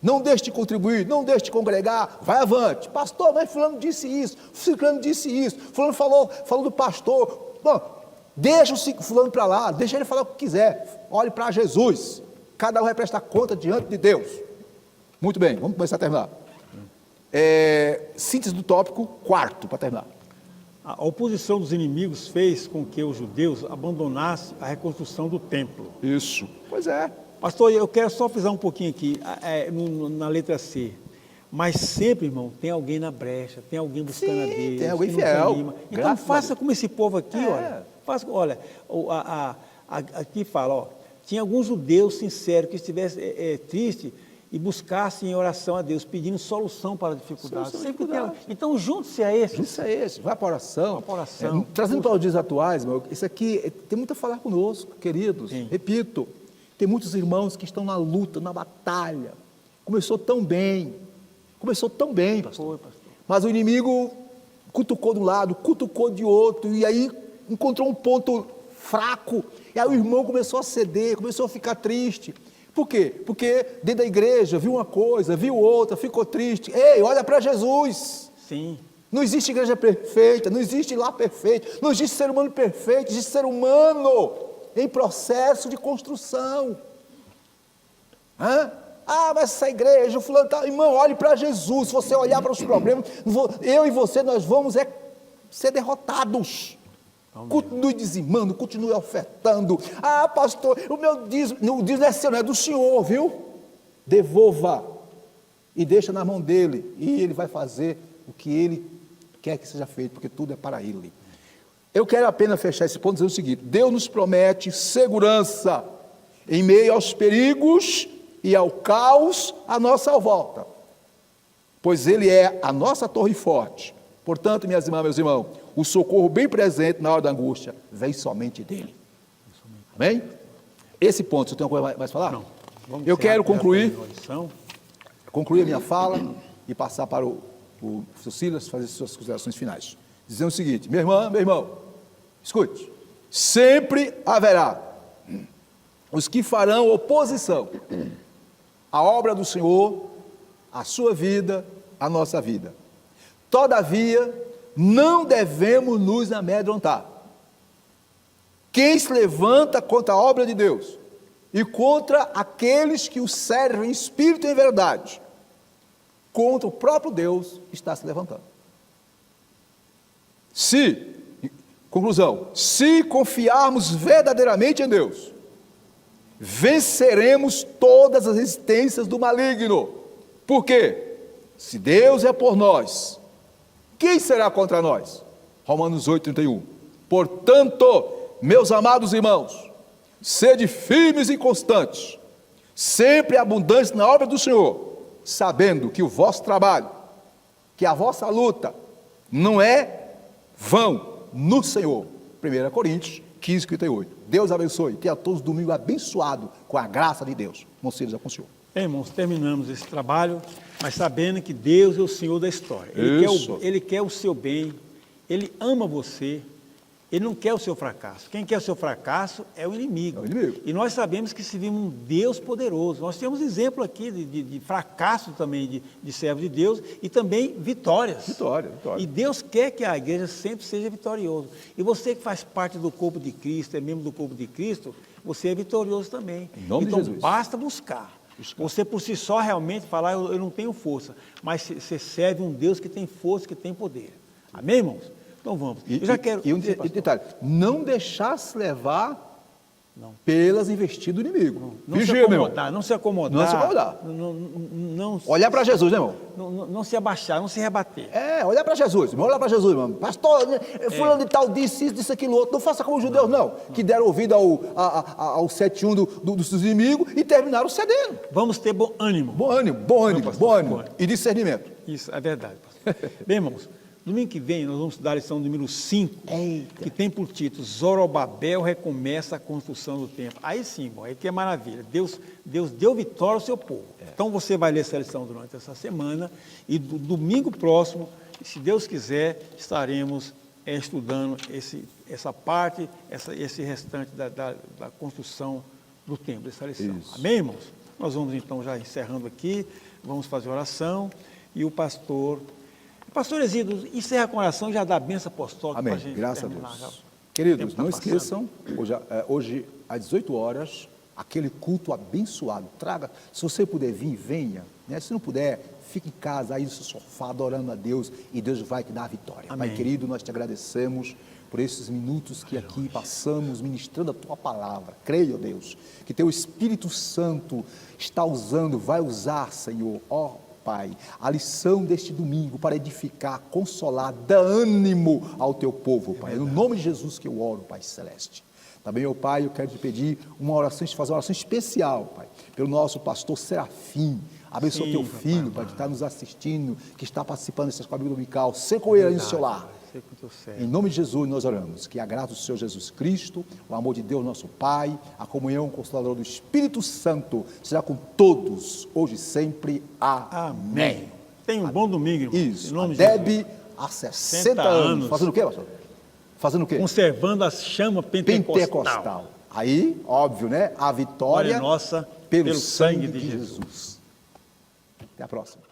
Speaker 2: Não deixe de contribuir, não deixe de congregar, vai avante. Pastor, mas fulano disse isso, fulano disse isso, fulano falou do pastor. Não, deixa o fulano para lá, deixa ele falar o que quiser. Olhe para Jesus. Cada um vai prestar conta diante de Deus. Muito bem, vamos começar a terminar. Síntese do tópico, quarto, para terminar.
Speaker 1: A oposição dos inimigos fez com que os judeus abandonassem a reconstrução do templo.
Speaker 2: Isso. Pois é.
Speaker 1: Pastor, eu quero só frisar um pouquinho aqui, na letra C. Mas sempre, irmão, tem alguém na brecha, tem alguém buscando a Deus.
Speaker 2: Tem alguém
Speaker 1: que não
Speaker 2: fiel.
Speaker 1: desanima. Então faça como esse povo aqui, olha. Olha, aqui fala, ó, tinha alguns judeus sinceros que estivessem tristes e buscassem em oração a Deus, pedindo solução para a dificuldade. Então junte-se a esse.
Speaker 2: Junte-se a esse, vai para a oração.
Speaker 1: Vai para a oração.
Speaker 2: Trazendo para os dias atuais, meu, isso aqui tem muito a falar conosco, queridos.
Speaker 1: Sim.
Speaker 2: Repito, tem muitos irmãos que estão na luta, na batalha. Começou tão bem, pastor.
Speaker 1: Foi, pastor.
Speaker 2: Mas o inimigo cutucou de um lado, cutucou de outro, e aí encontrou um ponto fraco, e aí o irmão começou a ceder, começou a ficar triste. Por quê? Porque dentro da igreja viu uma coisa, viu outra, ficou triste. Ei, olha para Jesus.
Speaker 1: Sim.
Speaker 2: Não existe igreja perfeita, não existe lar perfeito, não existe ser humano perfeito, existe ser humano em processo de construção. Ah, mas essa igreja, o fulano tá... Irmão, olhe para Jesus. Se você olhar para os problemas, eu e você, nós vamos ser derrotados. Continue dizimando, continue ofertando. Ah, pastor, o meu dízimo não é seu, não é do Senhor, viu? Devolva e deixa na mão dele, e ele vai fazer o que ele quer que seja feito, porque tudo é para ele. Eu quero apenas fechar esse ponto dizendo o seguinte: Deus nos promete segurança em meio aos perigos e ao caos à nossa volta, pois ele é a nossa torre forte. Portanto, minhas irmãs, meus irmãos, o socorro bem presente na hora da angústia vem somente dele. Amém? Esse ponto, você tem alguma coisa mais a falar?
Speaker 1: Não.
Speaker 2: Eu quero concluir a minha fala e passar para o professor Silas fazer suas considerações finais. Dizendo o seguinte: minha irmã, meu irmão, escute, sempre haverá os que farão oposição à obra do Senhor, à sua vida, à nossa vida. Todavia, não devemos nos amedrontar. Quem se levanta contra a obra de Deus e contra aqueles que o servem em espírito e em verdade, contra o próprio Deus, está se levantando. Conclusão, se confiarmos verdadeiramente em Deus, venceremos todas as resistências do maligno. Por quê? Se Deus é por nós, quem será contra nós? Romanos 8:31. Portanto, meus amados irmãos, sede firmes e constantes, sempre abundantes na obra do Senhor, sabendo que o vosso trabalho, que a vossa luta, não é vão no Senhor. 1 Coríntios 15:38. Deus abençoe. Tenha todos domingo abençoado com a graça de Deus. Não seja com o Senhor.
Speaker 1: Irmãos, terminamos esse trabalho, mas sabendo que Deus é o Senhor da história. Ele quer o seu bem, Ele ama você, Ele não quer o seu fracasso. Quem quer o seu fracasso é o inimigo. E nós sabemos que servimos um Deus poderoso. Nós temos exemplo aqui de fracasso também de servos de Deus e também vitórias.
Speaker 2: Vitória.
Speaker 1: E Deus quer que a igreja sempre seja vitoriosa. E você que faz parte do corpo de Cristo, é membro do corpo de Cristo, você é vitorioso também.
Speaker 2: Em nome de Jesus.
Speaker 1: Então basta buscar. Você por si só realmente falar, eu não tenho força, mas você serve um Deus que tem força, que tem poder. Amém, irmãos? Então vamos. Eu já quero...
Speaker 2: E um detalhe, não deixar se levar pelas investidas do inimigo.
Speaker 1: Não se acomodar, não se acomodar.
Speaker 2: Não se acomodar.
Speaker 1: Não,
Speaker 2: olhar para Jesus, né, irmão?
Speaker 1: Não se abaixar, não se rebater.
Speaker 2: Olhar para Jesus, irmão, olhar para Jesus, irmão. Pastor, fulano de tal disse isso, disse aquilo outro. Não faça como os judeus, não. Que deram ouvido ao 7:1 dos inimigos e terminaram cedendo.
Speaker 1: Vamos ter bom ânimo.
Speaker 2: Bom ânimo. E discernimento.
Speaker 1: Isso, é verdade, pastor. Bem, irmãos, domingo que vem nós vamos estudar a lição número 5, que tem por título Zorobabel recomeça a construção do templo. Aí sim, irmão, aí que é maravilha. Deus deu vitória ao seu povo. Então você vai ler essa lição durante essa semana e do domingo próximo, se Deus quiser, estaremos estudando essa parte, esse restante da construção do templo, essa lição. Isso. Amém, irmãos? Nós vamos então já encerrando aqui, vamos fazer oração e o pastor Exídio, encerra com oração e já dá a bênção apostólica para a gente.
Speaker 2: Graças a Deus. Queridos, não esqueçam, hoje às 18 horas, aquele culto abençoado. Traga, se você puder vir, venha. Né? Se não puder, fique em casa, aí no seu sofá, adorando a Deus, e Deus vai te dar a vitória.
Speaker 1: Amém.
Speaker 2: Pai querido, nós te agradecemos por esses minutos que aqui passamos ministrando a Tua palavra. Creio, Deus, que Teu Espírito Santo está usando, vai usar, Senhor, ó Pai, a lição deste domingo para edificar, consolar, dar ânimo ao Teu povo, Pai. É no nome de Jesus que eu oro, Pai Celeste. Também, meu Pai, eu quero te pedir uma oração, fazer uma oração especial, Pai, pelo nosso pastor Serafim. Abençoa o Teu filho, Pai, que está nos assistindo, que está participando dessa escola dominical. Ser com ele aí no seu lar. Em nome de Jesus nós oramos, que a graça do Senhor Jesus Cristo, o amor de Deus nosso Pai, a comunhão consoladora do Espírito Santo, seja com todos, hoje e sempre. Amém.
Speaker 1: Tenha um bom domingo, irmão.
Speaker 2: Isso,
Speaker 1: em nome
Speaker 2: a Debe, há 60 anos. Fazendo o quê, pastor? Fazendo o quê?
Speaker 1: Conservando a chama pentecostal.
Speaker 2: Aí, óbvio, né? A vitória
Speaker 1: nossa
Speaker 2: pelo sangue de Jesus. Até a próxima.